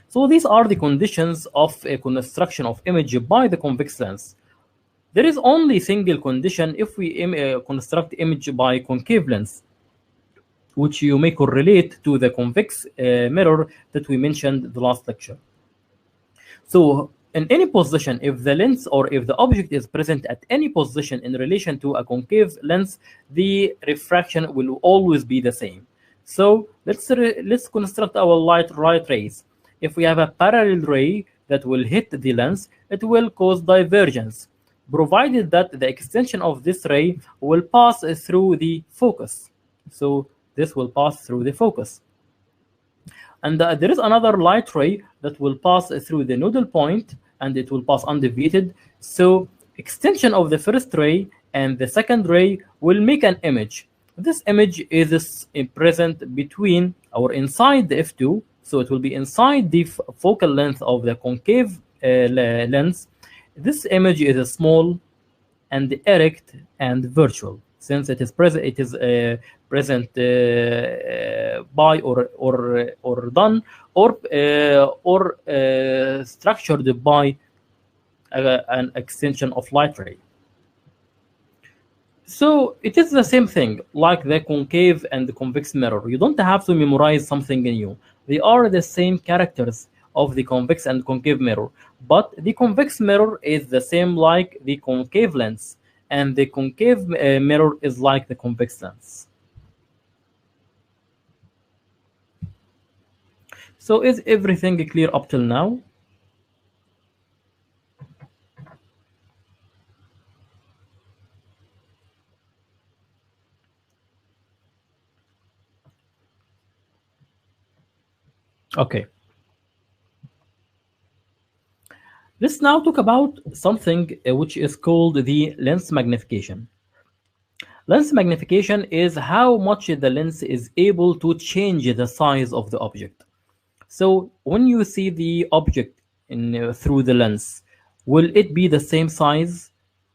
So these are the conditions of a construction of image by the convex lens. There is only a single condition if we construct image by concave lens, which you may correlate to the convex mirror that we mentioned in the last lecture. So in any position, if the lens or if the object is present at any position in relation to a concave lens, the refraction will always be the same. So let's construct our light rays. If we have a parallel ray that will hit the lens, it will cause divergence, provided that the extension of this ray will pass through the focus. So this will pass through the focus. And there is another light ray that will pass through the nodal point, and it will pass undeviated. So extension of the first ray and the second ray will make an image. This image is present between or inside the f2, so it will be inside the focal length of the concave lens. This image is small and erect and virtual. Since it is present, present by or done or structured by an extension of light ray. So it is the same thing like the concave and the convex mirror. You don't have to memorize something new. They are the same characters of the convex and concave mirror, but the convex mirror is the same like the concave lens, and the concave mirror is like the convex lens. So is everything clear up till now? Okay. Let's now talk about something which is called the lens magnification. Lens magnification is how much the lens is able to change the size of the object. So when you see the object through the lens, will it be the same size?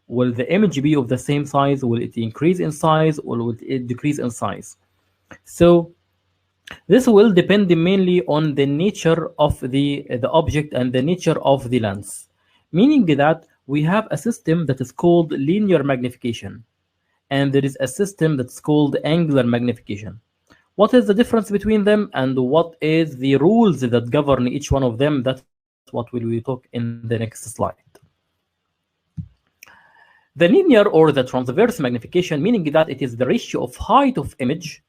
Will the image be of the same size? Will it increase in size or will it decrease in size? So this will depend mainly on the nature of the object and the nature of the lens, meaning that we have a system that is called linear magnification, and there is a system that's called angular magnification. What is the difference between them and what is the rules that govern each one of them? That's what we will talk in the next slide. The linear or the transverse magnification, meaning that it is the ratio of height of image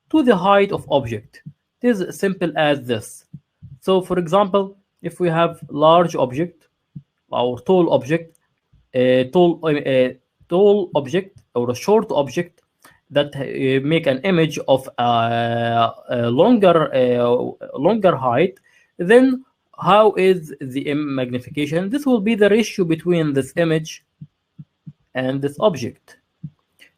to the height of object. It is simple as this. So for example, if we have large object or tall object, tall object or a short object that make an image of a longer height, then how is the magnification? This will be the ratio between this image and this object.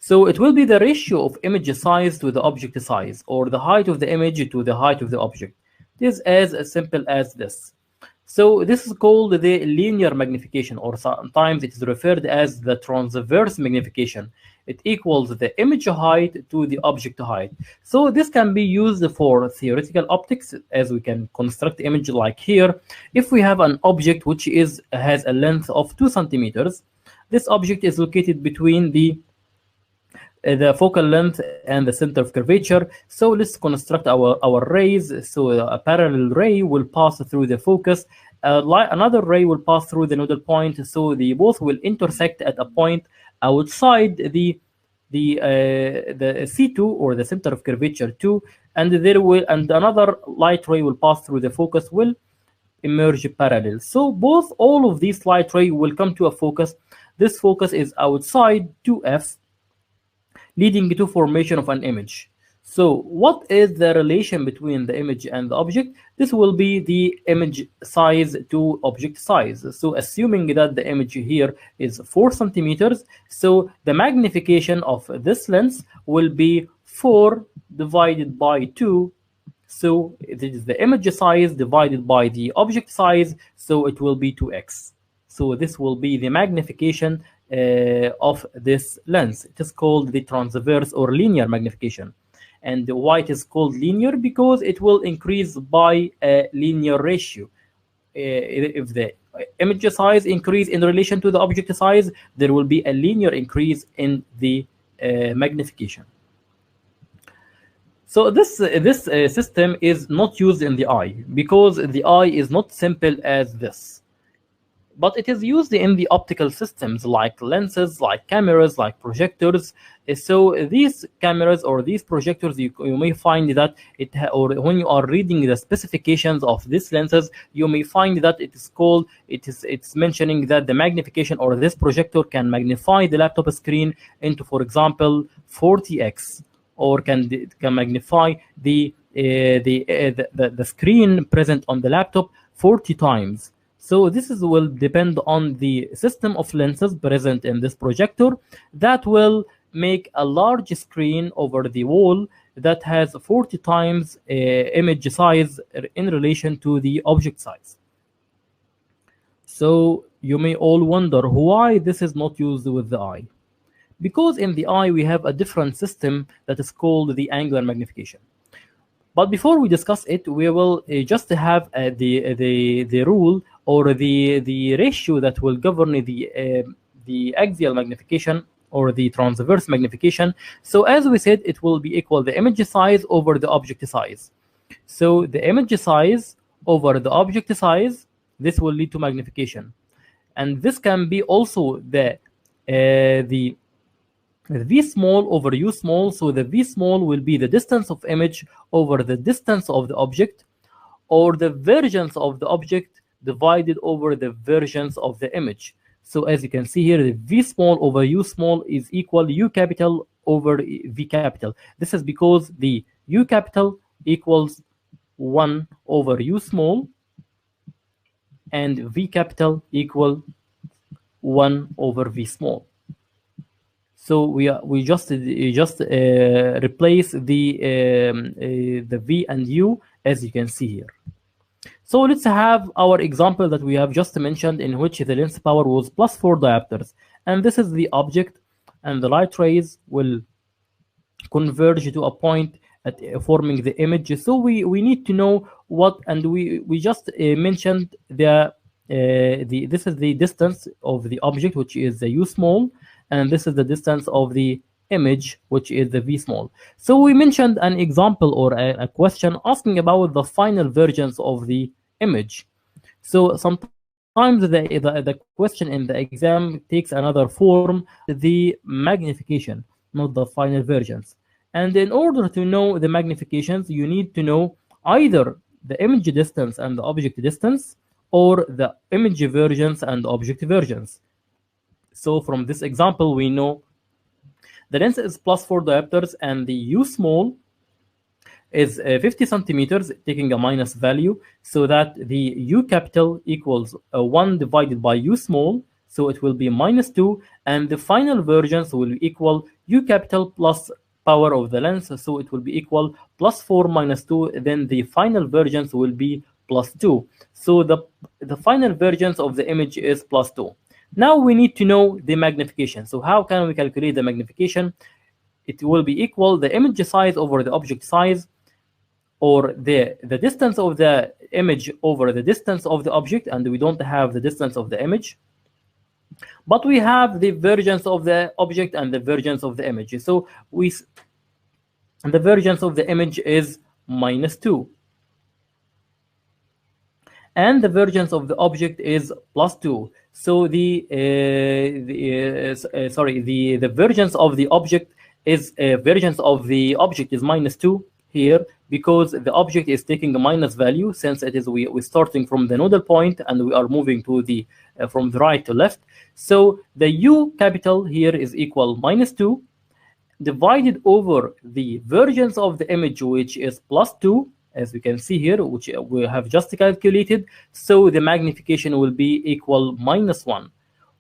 So it will be the ratio of image size to the object size, or the height of the image to the height of the object. It is as simple as this. So this is called the linear magnification, or sometimes it is referred as the transverse magnification. It equals the image height to the object height. So this can be used for theoretical optics, as we can construct image like here. If we have an object which has a length of 2 centimeters, this object is located between the focal length and the center of curvature. So let's construct our rays. So a parallel ray will pass through the focus. Another ray will pass through the nodal point. So they both will intersect at a point outside the C2 or the center of curvature 2, and another light ray will pass through the focus, will emerge parallel. So all of these light ray will come to a focus. This focus is outside 2f, leading to formation of an image. So what is the relation between the image and the object? This will be the image size to object size. So assuming that the image here is 4 centimeters, so the magnification of this lens will be 4 divided by 2. So it is the image size divided by the object size, so it will be 2x. So this will be the magnification of this lens. It is called the transverse or linear magnification. And why it is called linear? Because it will increase by a linear ratio. If the image size increase in relation to the object size, there will be a linear increase in the magnification. So this system is not used in the eye, because the eye is not simple as this. But it is used in the optical systems like lenses, like cameras, like projectors. So these cameras or these projectors, you may find that or when you are reading the specifications of these lenses, you may find that it's mentioning that the magnification or this projector can magnify the laptop screen into, for example, 40x, or can magnify the screen present on the laptop 40 times. So will depend on the system of lenses present in this projector that will make a large screen over the wall that has 40 times image size in relation to the object size. So you may all wonder why this is not used with the eye. Because in the eye we have a different system that is called the angular magnification. But before we discuss it, we will just have the rule or the ratio that will govern the axial magnification or the transverse magnification. So as we said, it will be equal the image size over the object size. So the image size over the object size, this will lead to magnification, and this can be also the V small over U small. So the V small will be the distance of image over the distance of the object, or the vergence of the object divided over the vergence of the image. So as you can see here, the V small over U small is equal U capital over V capital. This is because the U capital equals 1 over U small, and V capital equal 1 over V small. So we just replace the V and U, as you can see here. So let's have our example that we have just mentioned, in which the lens power was +4 diopters, and this is the object, and the light rays will converge to a point at forming the image. So we need to know what, and we just mentioned this is the distance of the object, which is the U small, and this is the distance of the image, which is the V small. So we mentioned an example or a question asking about the final vergence of the image. So sometimes the question in the exam takes another form, the magnification, not the final vergence. And in order to know the magnifications, you need to know either the image distance and the object distance, or the image vergence and object vergence. So from this example, we know the lens is +4 diopters, and the U small is 50 centimeters, taking a minus value, so that the U capital equals 1 divided by U small, so it will be -2, and the final vergence will equal U capital plus power of the lens, so it will be equal +4 minus 2, then the final vergence will be +2. So the final vergence of the image is +2. Now we need to know the magnification. So how can we calculate the magnification? It will be equal the image size over the object size, or the distance of the image over the distance of the object, and we don't have the distance of the image, but we have the vergence of the object and the vergence of the image. So the vergence of the image is -2, and the vergence of the object is +2. So the vergence of the object is -2 here, because the object is taking a minus value, since it is we're starting from the nodal point and we are moving to the from the right to left. So the U capital here is equal -2 divided over the vergence of the image, which is +2, as we can see here, which we have just calculated. So the magnification will be equal -1.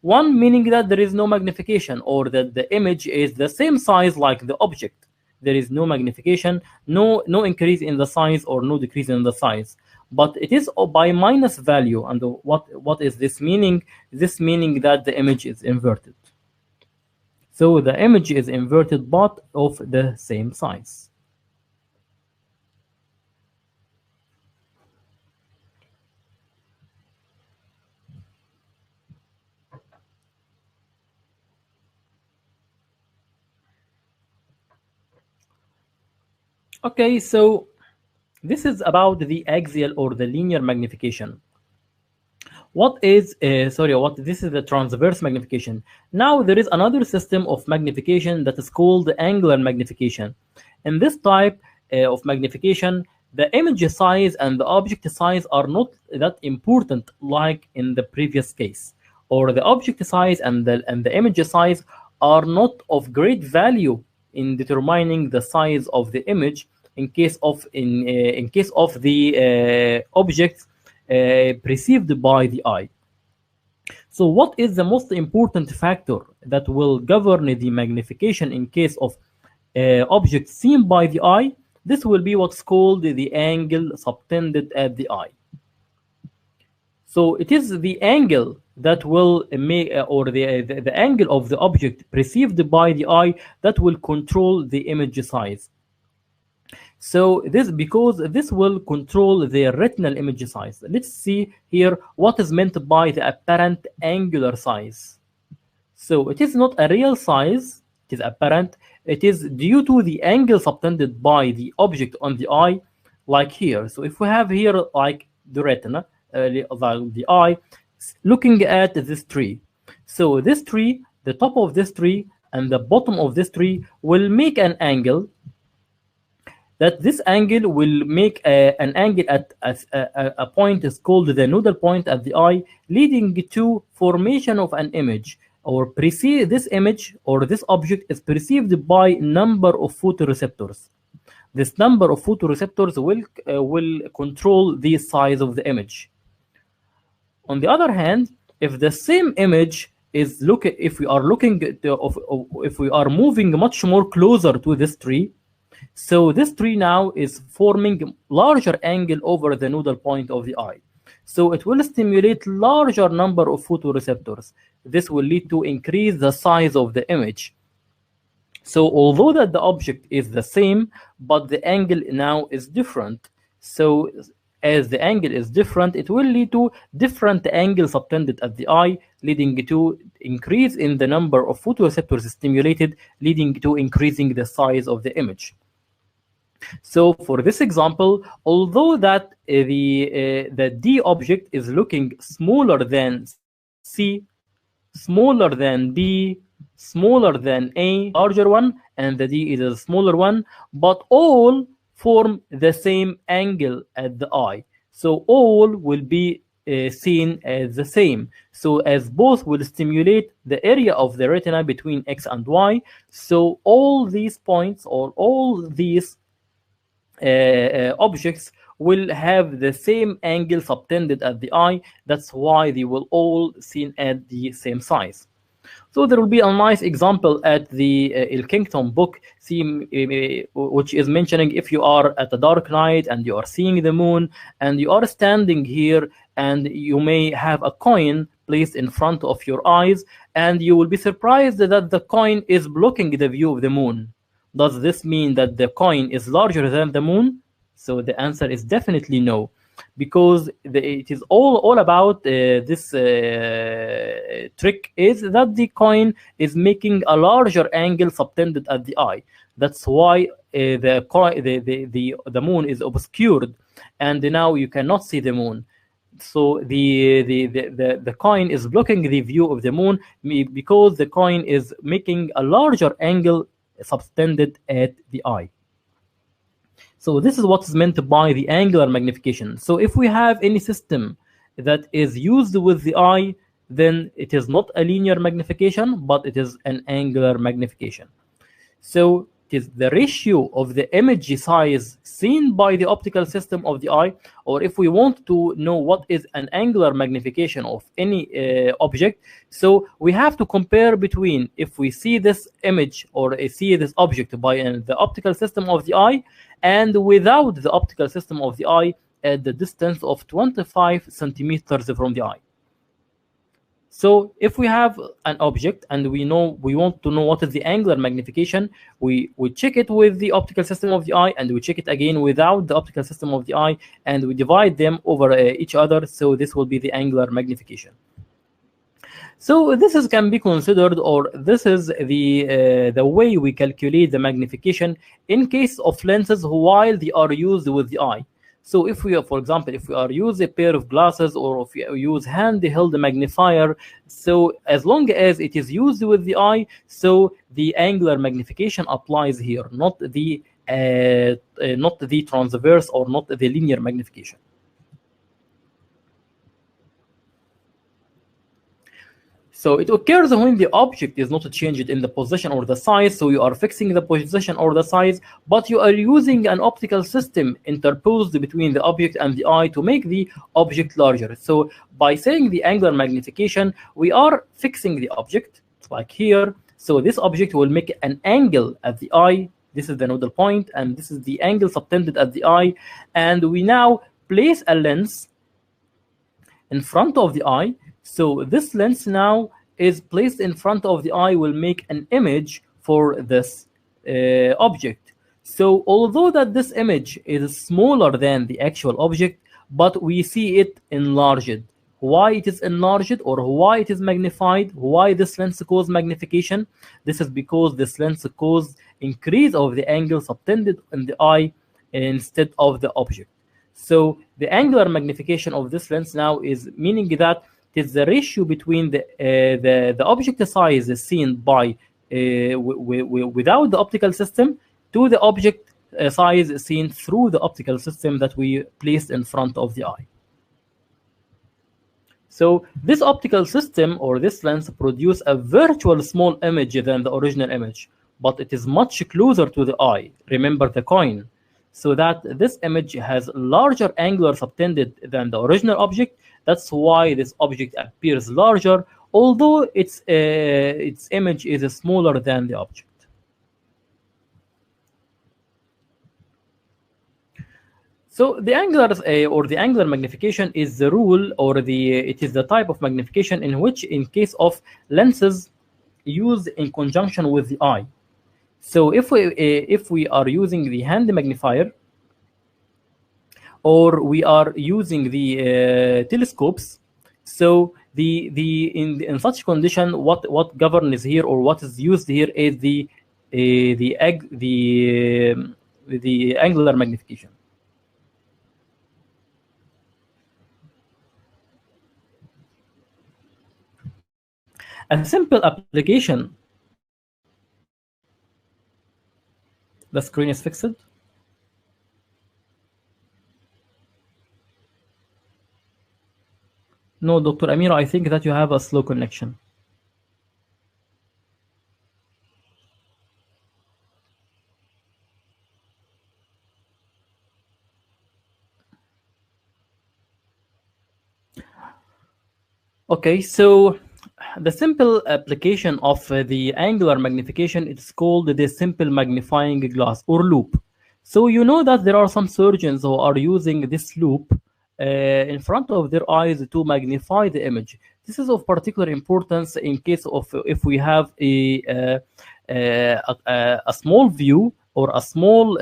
1 meaning that there is no magnification, or that the image is the same size like the object. There is no magnification, no increase in the size or no decrease in the size. But it is by minus value. And what is this meaning? This meaning that the image is inverted. So the image is inverted but of the same size. Okay, so this is about the axial or the linear magnification. This is the transverse magnification. Now there is another system of magnification that is called angular magnification. In this type of magnification, the image size and the object size are not that important like in the previous case, or the object size and the image size are not of great value in determining the size of the image in case of the objects perceived by the eye. So what is the most important factor that will govern the magnification in case of objects seen by the eye? This will be what's called the angle subtended at the eye. So it is the angle that will make, or the angle of the object perceived by the eye that will control the image size. So because this will control the retinal image size. Let's see here what is meant by the apparent angular size. So it is not a real size, it is apparent. It is due to the angle subtended by the object on the eye, like here. So if we have here like the retina, the eye, looking at this tree. So this tree, the top of this tree and the bottom of this tree will make an angle. That this angle will make an angle at a point is called the nodal point at the eye, leading to formation of an image, or this image or this object is perceived by number of photoreceptors. This number of photoreceptors will control the size of the image. On the other hand, if the same image is if we are moving much more closer to this tree, so this tree now is forming larger angle over the nodal point of the eye. So it will stimulate larger number of photoreceptors. This will lead to increase the size of the image. So although that the object is the same, but the angle now is different. So as the angle is different, it will lead to different angles subtended at the eye, leading to increase in the number of photoreceptors stimulated, leading to increasing the size of the image. So for this example, although that the D object is looking smaller than C, smaller than B, smaller than A, larger one, and the D is a smaller one, but all form the same angle at the eye. So all will be seen as the same. So as both will stimulate the area of the retina between X and Y. So all these points or all these objects will have the same angle subtended at the eye. That's why they will all seen at the same size. So there will be a nice example at the Ilkington book, which is mentioning if you are at a dark night and you are seeing the moon and you are standing here and you may have a coin placed in front of your eyes and you will be surprised that the coin is blocking the view of the moon. Does this mean that the coin is larger than the moon? So the answer is definitely no, because it is all about this trick is that the coin is making a larger angle subtended at the eye. That's why the moon is obscured, and now you cannot see the moon. So the coin is blocking the view of the moon because the coin is making a larger angle subtended at the eye. So this is what is meant by the angular magnification. So if we have any system that is used with the eye, then it is not a linear magnification, but it is an angular magnification. So it is the ratio of the image size seen by the optical system of the eye, or if we want to know what is an angular magnification of any object, so we have to compare between if we see this image or see this object by the optical system of the eye and without the optical system of the eye at the distance of 25 centimeters from the eye. So if we have an object and we want to know what is the angular magnification, we check it with the optical system of the eye and we check it again without the optical system of the eye and we divide them over each other. So this will be the angular magnification. So this can be considered, or this is the way we calculate the magnification in case of lenses while they are used with the eye. So if we are, for example, if we are use a pair of glasses or if we use handheld magnifier, so as long as it is used with the eye, so the angular magnification applies here, not the transverse or not the linear magnification. So it occurs when the object is not changed in the position or the size, so you are fixing the position or the size, but you are using an optical system interposed between the object and the eye to make the object larger. So by saying the angular magnification, we are fixing the object, like here. So this object will make an angle at the eye. This is the nodal point, and this is the angle subtended at the eye. And we now place a lens in front of the eye. So this lens now is placed in front of the eye, will make an image for this object. So although that this image is smaller than the actual object, but we see it enlarged. Why it is enlarged, or why it is magnified? Why this lens cause magnification? This is because this lens cause increase of the angle subtended in the eye instead of the object. So the angular magnification of this lens now is meaning that it is the ratio between the object size seen by without the optical system to the object size seen through the optical system that we placed in front of the eye. So this optical system or this lens produce a virtual small image than the original image, but it is much closer to the eye. Remember the coin. So that this image has larger angular subtended than the original object. That's why this object appears larger, although its image is smaller than the object. So the angular or the angular magnification is the rule, or it is the type of magnification in which, in case of lenses used in conjunction with the eye. So if we are using the hand magnifier, or we are using the telescopes, so in such condition, what governs here, or what is used here, is the angular magnification. A simple application. The screen is fixed. No, Dr. Amira, I think that you have a slow connection. Okay, so the simple application of the angular magnification is called the simple magnifying glass or loop. So you know that there are some surgeons who are using this loop in front of their eyes to magnify the image. This is of particular importance in case of if we have a small view or a small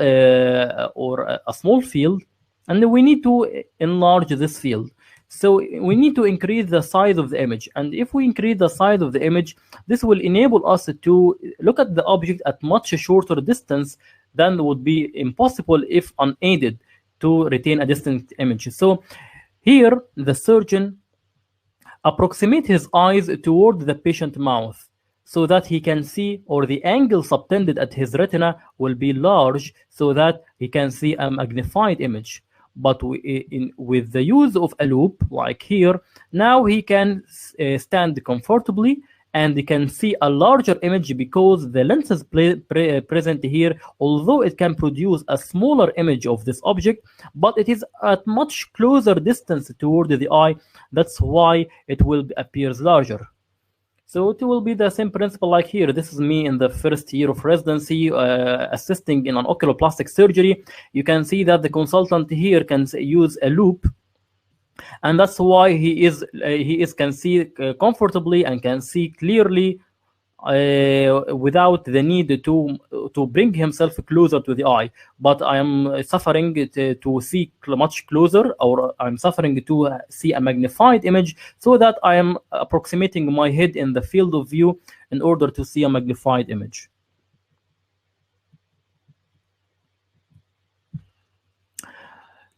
field, and we need to enlarge this field. So we need to increase the size of the image. And if we increase the size of the image, this will enable us to look at the object at much shorter distance than would be impossible if unaided to retain a distant image. So here, the surgeon approximates his eyes toward the patient mouth so that he can see, or the angle subtended at his retina will be large so that he can see a magnified image. But with the use of a loop, like here, now he can stand comfortably and he can see a larger image because the lenses present here, although it can produce a smaller image of this object, but it is at much closer distance toward the eye. That's why it will appears larger. So it will be the same principle like here. This is me in the first year of residency assisting in an oculoplastic surgery. You can see that the consultant here can use a loop, and that's why he can see comfortably and can see clearly without the need to bring himself closer to the eye. But I am suffering to see much closer, or I'm suffering to see a magnified image, so that I am approximating my head in the field of view in order to see a magnified image.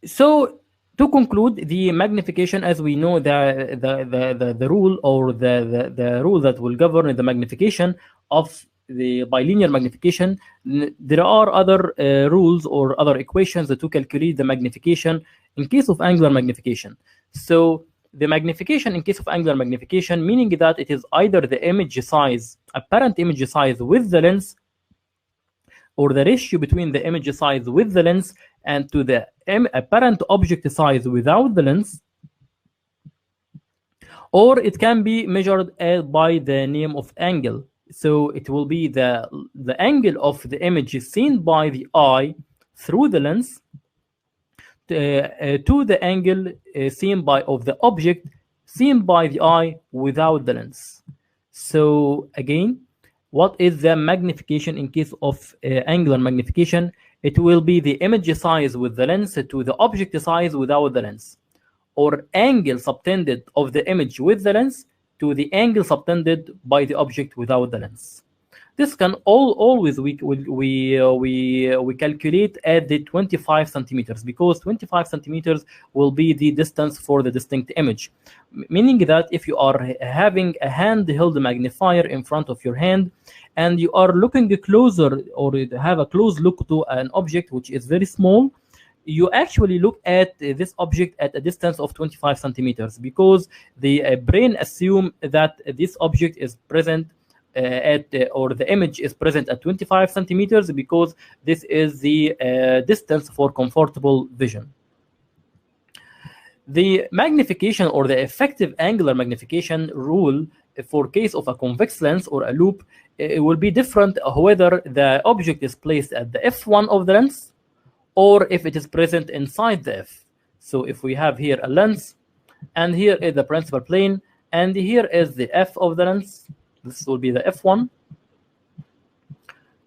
So to conclude, the magnification, as we know, the rule, or the rule that will govern the magnification of the bilinear magnification, there are other rules or other equations to calculate the magnification in case of angular magnification. So the magnification in case of angular magnification, meaning that it is either the image size, apparent image size with the lens, or the ratio between the image size with the lens and to the apparent object size without the lens, or it can be measured by the name of angle. So it will be the angle of the image seen by the eye through the lens to the angle seen by of the object seen by the eye without the lens. So again, what is the magnification in case of angular magnification? It will be the image size with the lens to the object size without the lens, or angle subtended of the image with the lens to the angle subtended by the object without the lens. This can always we calculate at the 25 centimeters, because 25 centimeters will be the distance for the distinct image, meaning that if you are having a handheld magnifier in front of your hand and you are looking closer or have a close look to an object which is very small, you actually look at this object at a distance of 25 centimeters, because the brain assume that this object is present or the image is present at 25 centimeters, because this is the distance for comfortable vision. The magnification or the effective angular magnification rule for case of a convex lens or a loop, it will be different whether the object is placed at the f1 of the lens or if it is present inside the f. So if we have here a lens, and here is the principal plane, and here is the f of the lens, this will be the f1.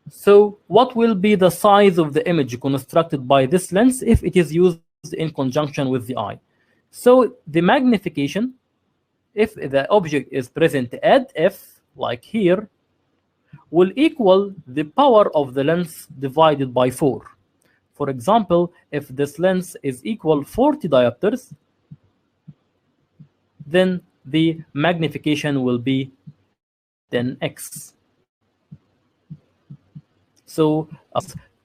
So what will be the size of the image constructed by this lens if it is used in conjunction with the eye? So the magnification, if the object is present at f, like here, will equal the power of the lens divided by 4. For example, if this lens is equal 40 diopters, then the magnification will be 10x. So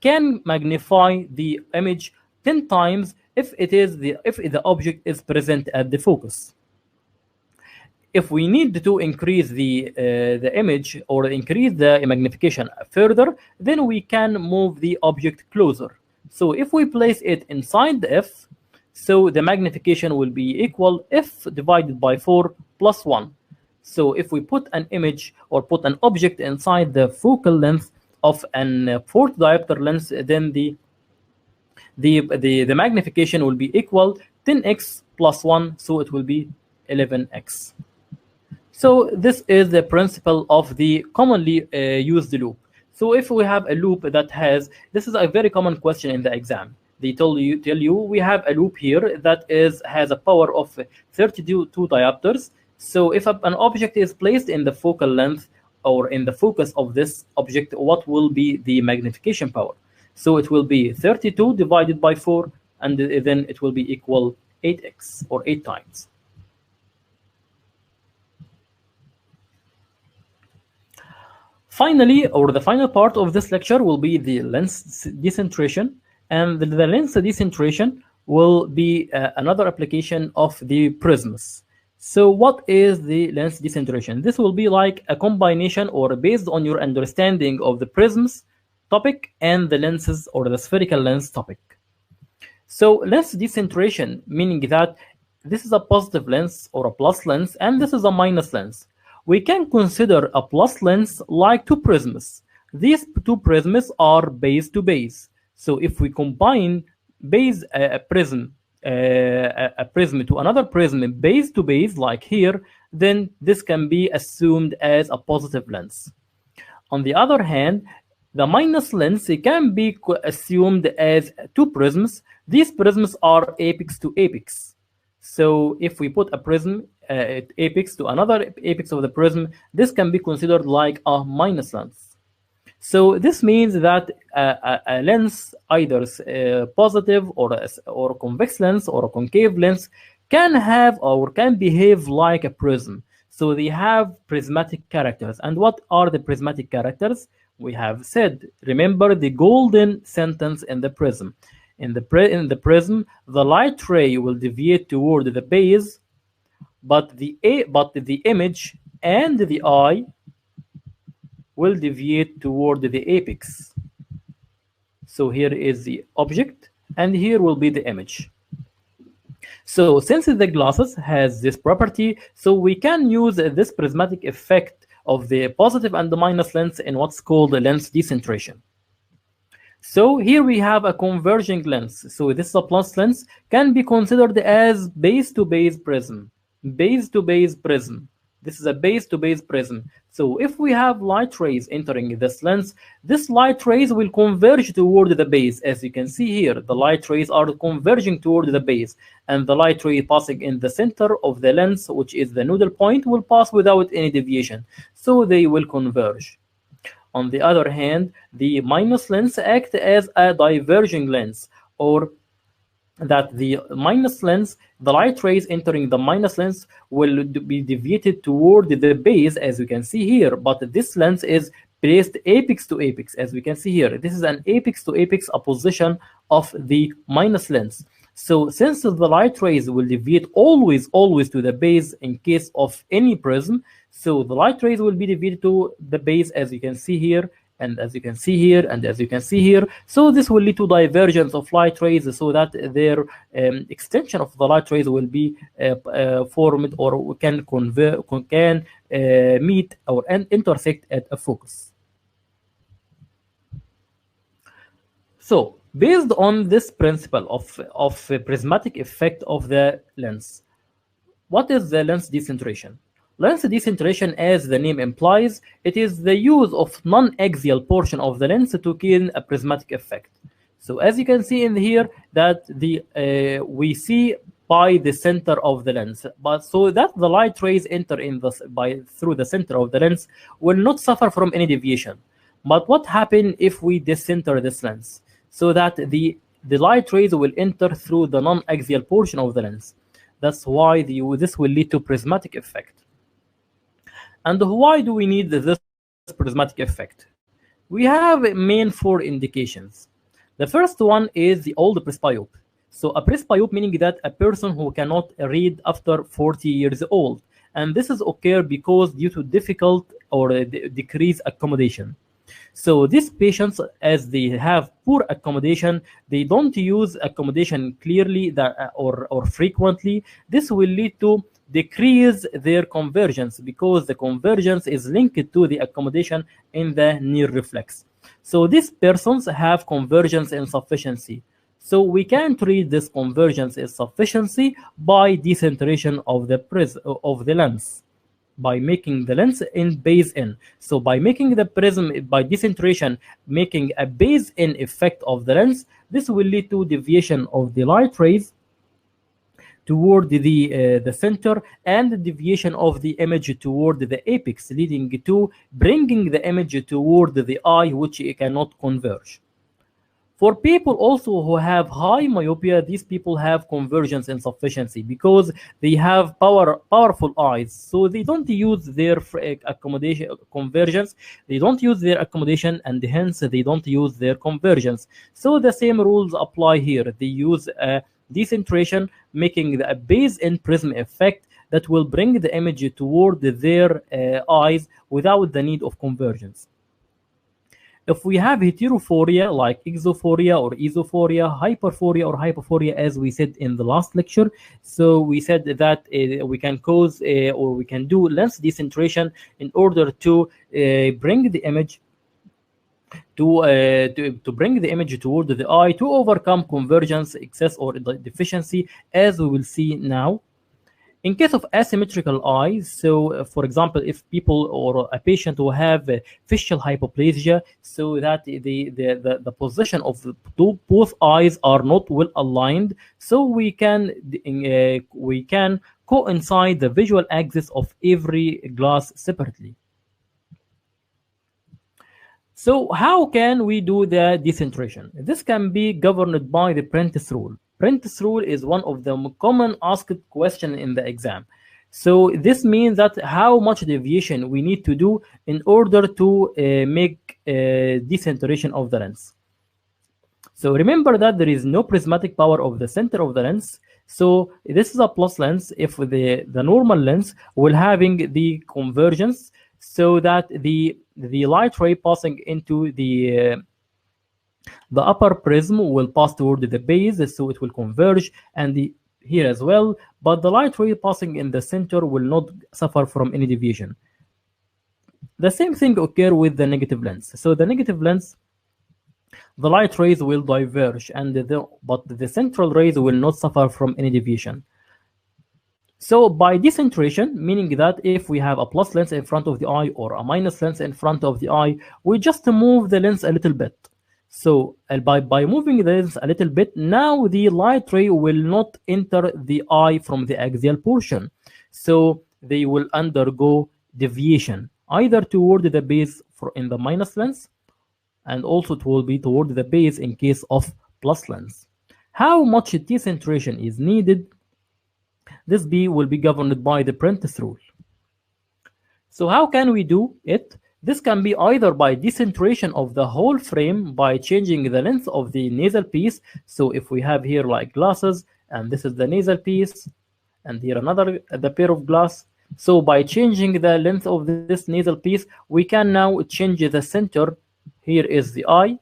can magnify the image 10 times if the object is present at the focus. If we need to increase the image or increase the magnification further, then we can move the object closer. So if we place it inside the f, so the magnification will be equal f divided by 4 plus 1. So if we put an image or put an object inside the focal length of an 40 diopter lens, then the magnification will be equal 10x plus 1, so it will be 11x. So this is the principle of the commonly used loop. So if we have a loop that has, this is a very common question in the exam. They tell you we have a loop here that has a power of 32 diopters. So if an object is placed in the focal length or in the focus of this object, what will be the magnification power? So it will be 32 divided by 4, and then it will be equal 8x, or 8 times. Finally, or the final part of this lecture will be the lens decentration, and the lens decentration will be another application of the prisms. So what is the lens decentration? This will be like a combination or based on your understanding of the prisms topic and the lenses or the spherical lens topic. So lens decentration, meaning that this is a positive lens or a plus lens, and this is a minus lens. We can consider a plus lens like two prisms. These two prisms are base to base. So if we combine a prism to another prism base to base, like here, then this can be assumed as a positive lens. On the other hand, the minus lens can be assumed as two prisms. These prisms are apex to apex. So if we put a prism apex to another apex of the prism, this can be considered like a minus lens. So this means that a lens, either positive or convex lens or a concave lens, can have or can behave like a prism. So they have prismatic characters. And what are the prismatic characters? We have said, remember the golden sentence in the prism. In the prism, the light ray will deviate toward the base but the image and the eye will deviate toward the apex. So here is the object, and here will be the image. So since the glasses has this property, so we can use this prismatic effect of the positive and the minus lens in what's called a lens decentration. So here we have a converging lens. So this is a plus lens, can be considered as base-to-base prism. Base-to-base prism. This is a base-to-base prism. So if we have light rays entering this lens, this light rays will converge toward the base. As you can see here, the light rays are converging toward the base, and the light ray passing in the center of the lens, which is the nodal point, will pass without any deviation. So they will converge. On the other hand, the minus lens acts as a diverging lens, or that the minus lens, the light rays entering the minus lens will be deviated toward the base, as you can see here, but this lens is placed apex to apex, as we can see here. This is an apex to apex opposition of the minus lens. So since the light rays will deviate always to the base in case of any prism, so the light rays will be deviated to the base, as you can see here, and as you can see here, and as you can see here. So this will lead to divergence of light rays, so that their extension of the light rays will be formed, or can meet or intersect at a focus. So based on this principle of prismatic effect of the lens, what is the lens decentration? Lens decentration, as the name implies, it is the use of non-axial portion of the lens to gain a prismatic effect. So as you can see in here, that we see by the center of the lens, but so that the light rays enter in through the center of the lens will not suffer from any deviation. But what happens if we decenter this lens? So that the light rays will enter through the non-axial portion of the lens. That's why this will lead to prismatic effect. And why do we need this prismatic effect? We have main 4 indications. The first one is the old presbyope. So a presbyope meaning that a person who cannot read after 40 years old. And this is occur because due to difficult or decreased accommodation. So these patients, as they have poor accommodation, they don't use accommodation clearly or frequently. This will lead to decrease their convergence, because the convergence is linked to the accommodation in the near reflex. So these persons have convergence insufficiency. So we can treat this convergence insufficiency by decentration of the lens, by making the lens in base in. So by making the prism, by decentration, making a base in effect of the lens, this will lead to deviation of the light rays toward the center, and the deviation of the image toward the apex, leading to bringing the image toward the eye, which cannot converge. For people also who have high myopia, these people have convergence insufficiency because they have powerful eyes. So they don't use their convergence, they don't use their accommodation, and hence they don't use their convergence. So the same rules apply here. They use decentration, making a base in prism effect that will bring the image toward their eyes without the need of convergence. If we have heterophoria like exophoria or esophoria, hyperphoria or hypophoria, as we said in the last lecture, so we said that we can cause or we can do lens decentration in order to bring the image to bring the image toward the eye to overcome convergence, excess, or deficiency, as we will see now. In case of asymmetrical eyes, so for example, if people or a patient who have facial hypoplasia, so that the position of both eyes are not well aligned, so we can coincide the visual axis of every glass separately. So how can we do the decentration? This can be governed by the Prentice rule. Prentice rule is one of the common asked question in the exam. So this means that how much deviation we need to do in order to make decentration of the lens. So remember that there is no prismatic power of the center of the lens. So this is a plus lens if the normal lens will having the convergence, so that the light ray passing into the upper prism will pass toward the base, so it will converge, and here as well, but the light ray passing in the center will not suffer from any deviation. The same thing occur with the negative lens. So the negative lens, the light rays will diverge, but the central rays will not suffer from any deviation. So by decentration, meaning that if we have a plus lens in front of the eye or a minus lens in front of the eye, we just move the lens a little bit. So by moving the lens a little bit, now the light ray will not enter the eye from the axial portion. So they will undergo deviation, either toward the base in the minus lens, and also it will be toward the base in case of plus lens. How much decentration is needed? This will be governed by the Prentice rule. So how can we do it? This can be either by decentration of the whole frame by changing the length of the nasal piece. So if we have here like glasses, and this is the nasal piece, and here the pair of glass. So by changing the length of this nasal piece, we can now change the center. Here is the eye.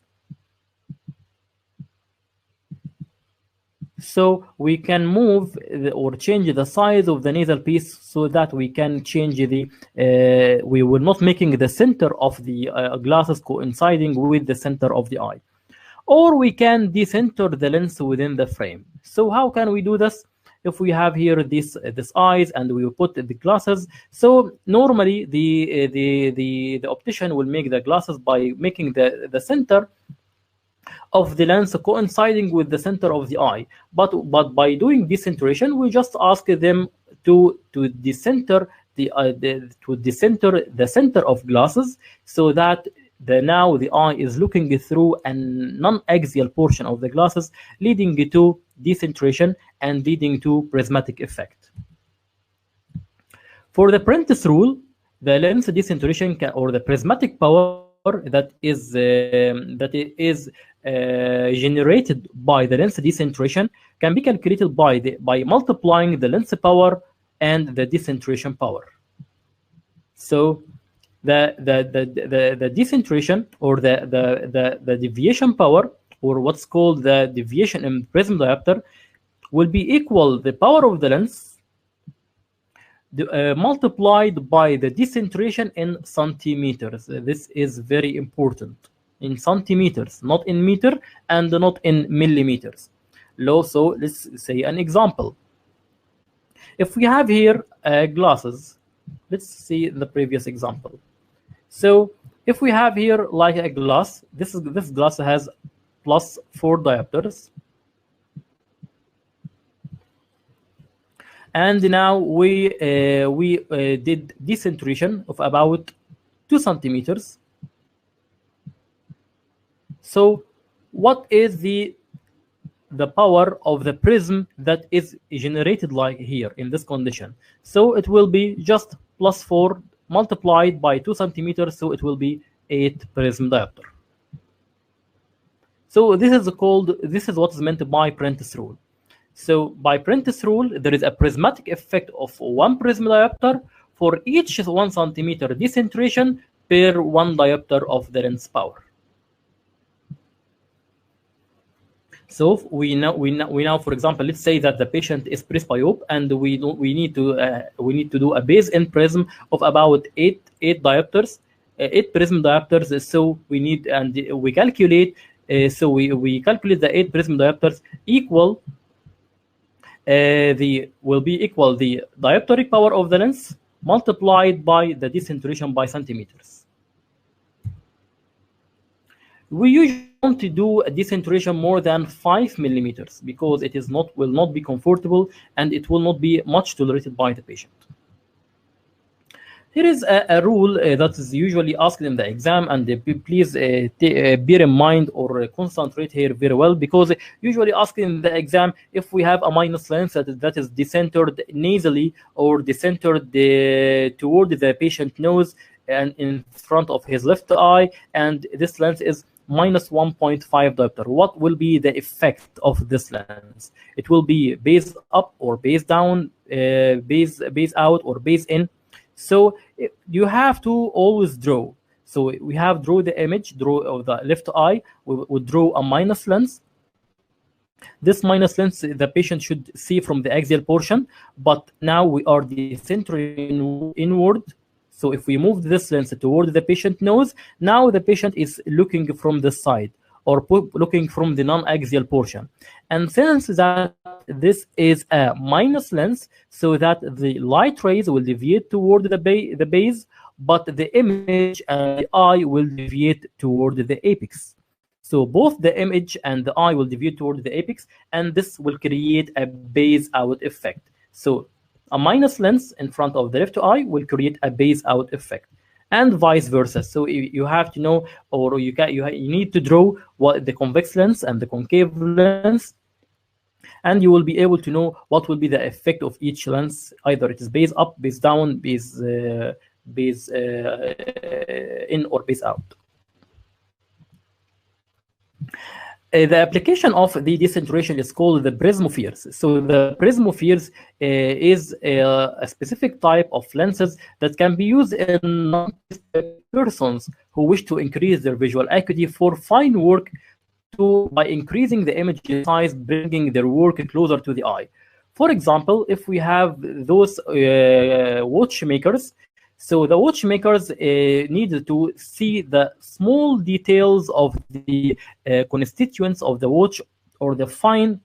So we can move or change the size of the nasal piece so that we can change we will not making the center of the glasses coinciding with the center of the eye. Or we can decenter the lens within the frame. So how can we do this? If we have here this eyes and we put the glasses, so normally the optician will make the glasses by making the center of the lens coinciding with the center of the eye, but by doing decentration, we just ask them to decenter the center of glasses, so that now the eye is looking through a non-axial portion of the glasses, leading to decentration and leading to prismatic effect. For the Prentice rule, the lens decentration or the prismatic power that is generated by the lens decentration can be calculated by multiplying the lens power and the decentration power. So the decentration or the deviation power, or what's called the deviation in prism diopter, will be equal the power of the lens multiplied by the decentration in centimeters. This is very important. In centimeters, not in meter and not in millimeters. So let's say an example. If we have here glasses, let's see the previous example. So if we have here like a glass, this glass has +4 diopters. And now we did decentration of about 2 centimeters. So what is the power of the prism that is generated like here in this condition? So it will be just +4 multiplied by 2 centimeters, so it will be 8 prism diopter. So this is what is meant by Prentice rule. So by Prentice rule, there is a prismatic effect of 1 prism diopter for each 1 centimeter decentration per 1 diopter of the lens power. So we now, for example, let's say that the patient is presbyope, and we need to do a base in prism of about 8 diopters, 8 prism diopters. So we calculate. So we calculate the 8 prism diopters equal. Will be equal the diopteric power of the lens multiplied by the decentration by centimeters. We usually don't do a decentration more than 5 millimeters because it will not be comfortable and it will not be much tolerated by the patient. Here is a rule that is usually asked in the exam, and please bear in mind or concentrate here very well, because usually asked in the exam if we have a minus lens that is decentered nasally or decentered toward the patient nose and in front of his left eye, and this lens is minus 1.5 diopter. What will be the effect of this lens? It will be base up or base down, base out or base in. So you have to always draw. So we have draw the image, draw of the left eye. We would draw a minus lens. This minus lens the patient should see from the axial portion, but now we are decentering inward. So if we move this lens toward the patient nose, now the patient is looking from the side or looking from the non-axial portion. And since that this is a minus lens, so that the light rays will deviate toward the base, but the image and the eye will deviate toward the apex. So both the image and the eye will deviate toward the apex, and this will create a base out effect. So a minus lens in front of the left eye will create a base out effect, and vice versa. So you have to know, or you need to draw what the convex lens and the concave lens, and you will be able to know what will be the effect of each lens. Either it is base up, base down, base in, or base out. The application of the decentration is called the prismospheres. So the prismospheres is a specific type of lenses that can be used in persons who wish to increase their visual acuity for fine work by increasing the image size, bringing their work closer to the eye. For example, if we have those watchmakers, so the watchmakers need to see the small details of the constituents of the watch, or the fine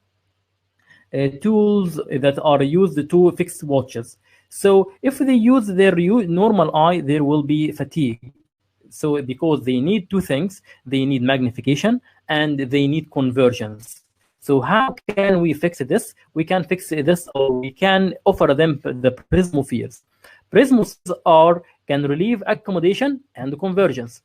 tools that are used to fix watches. So if they use their normal eye, there will be fatigue. So because they need two things, they need magnification and they need convergence. So how can we fix this? We can fix this, or we can offer them the prismospheres. Prismospheres can relieve accommodation and convergence.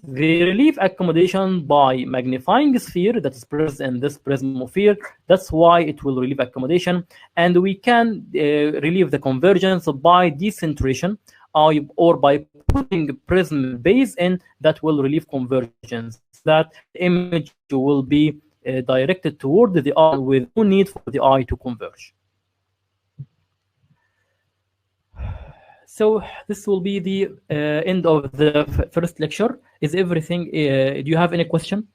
They relieve accommodation by magnifying a sphere that is present in this prismosphere. That's why it will relieve accommodation. And we can relieve the convergence by decentration, or by putting prism base in that will relieve convergence. That the image will be directed toward the eye with no need for the eye to converge. So this will be the end of the first lecture. Is everything? Do you have any question?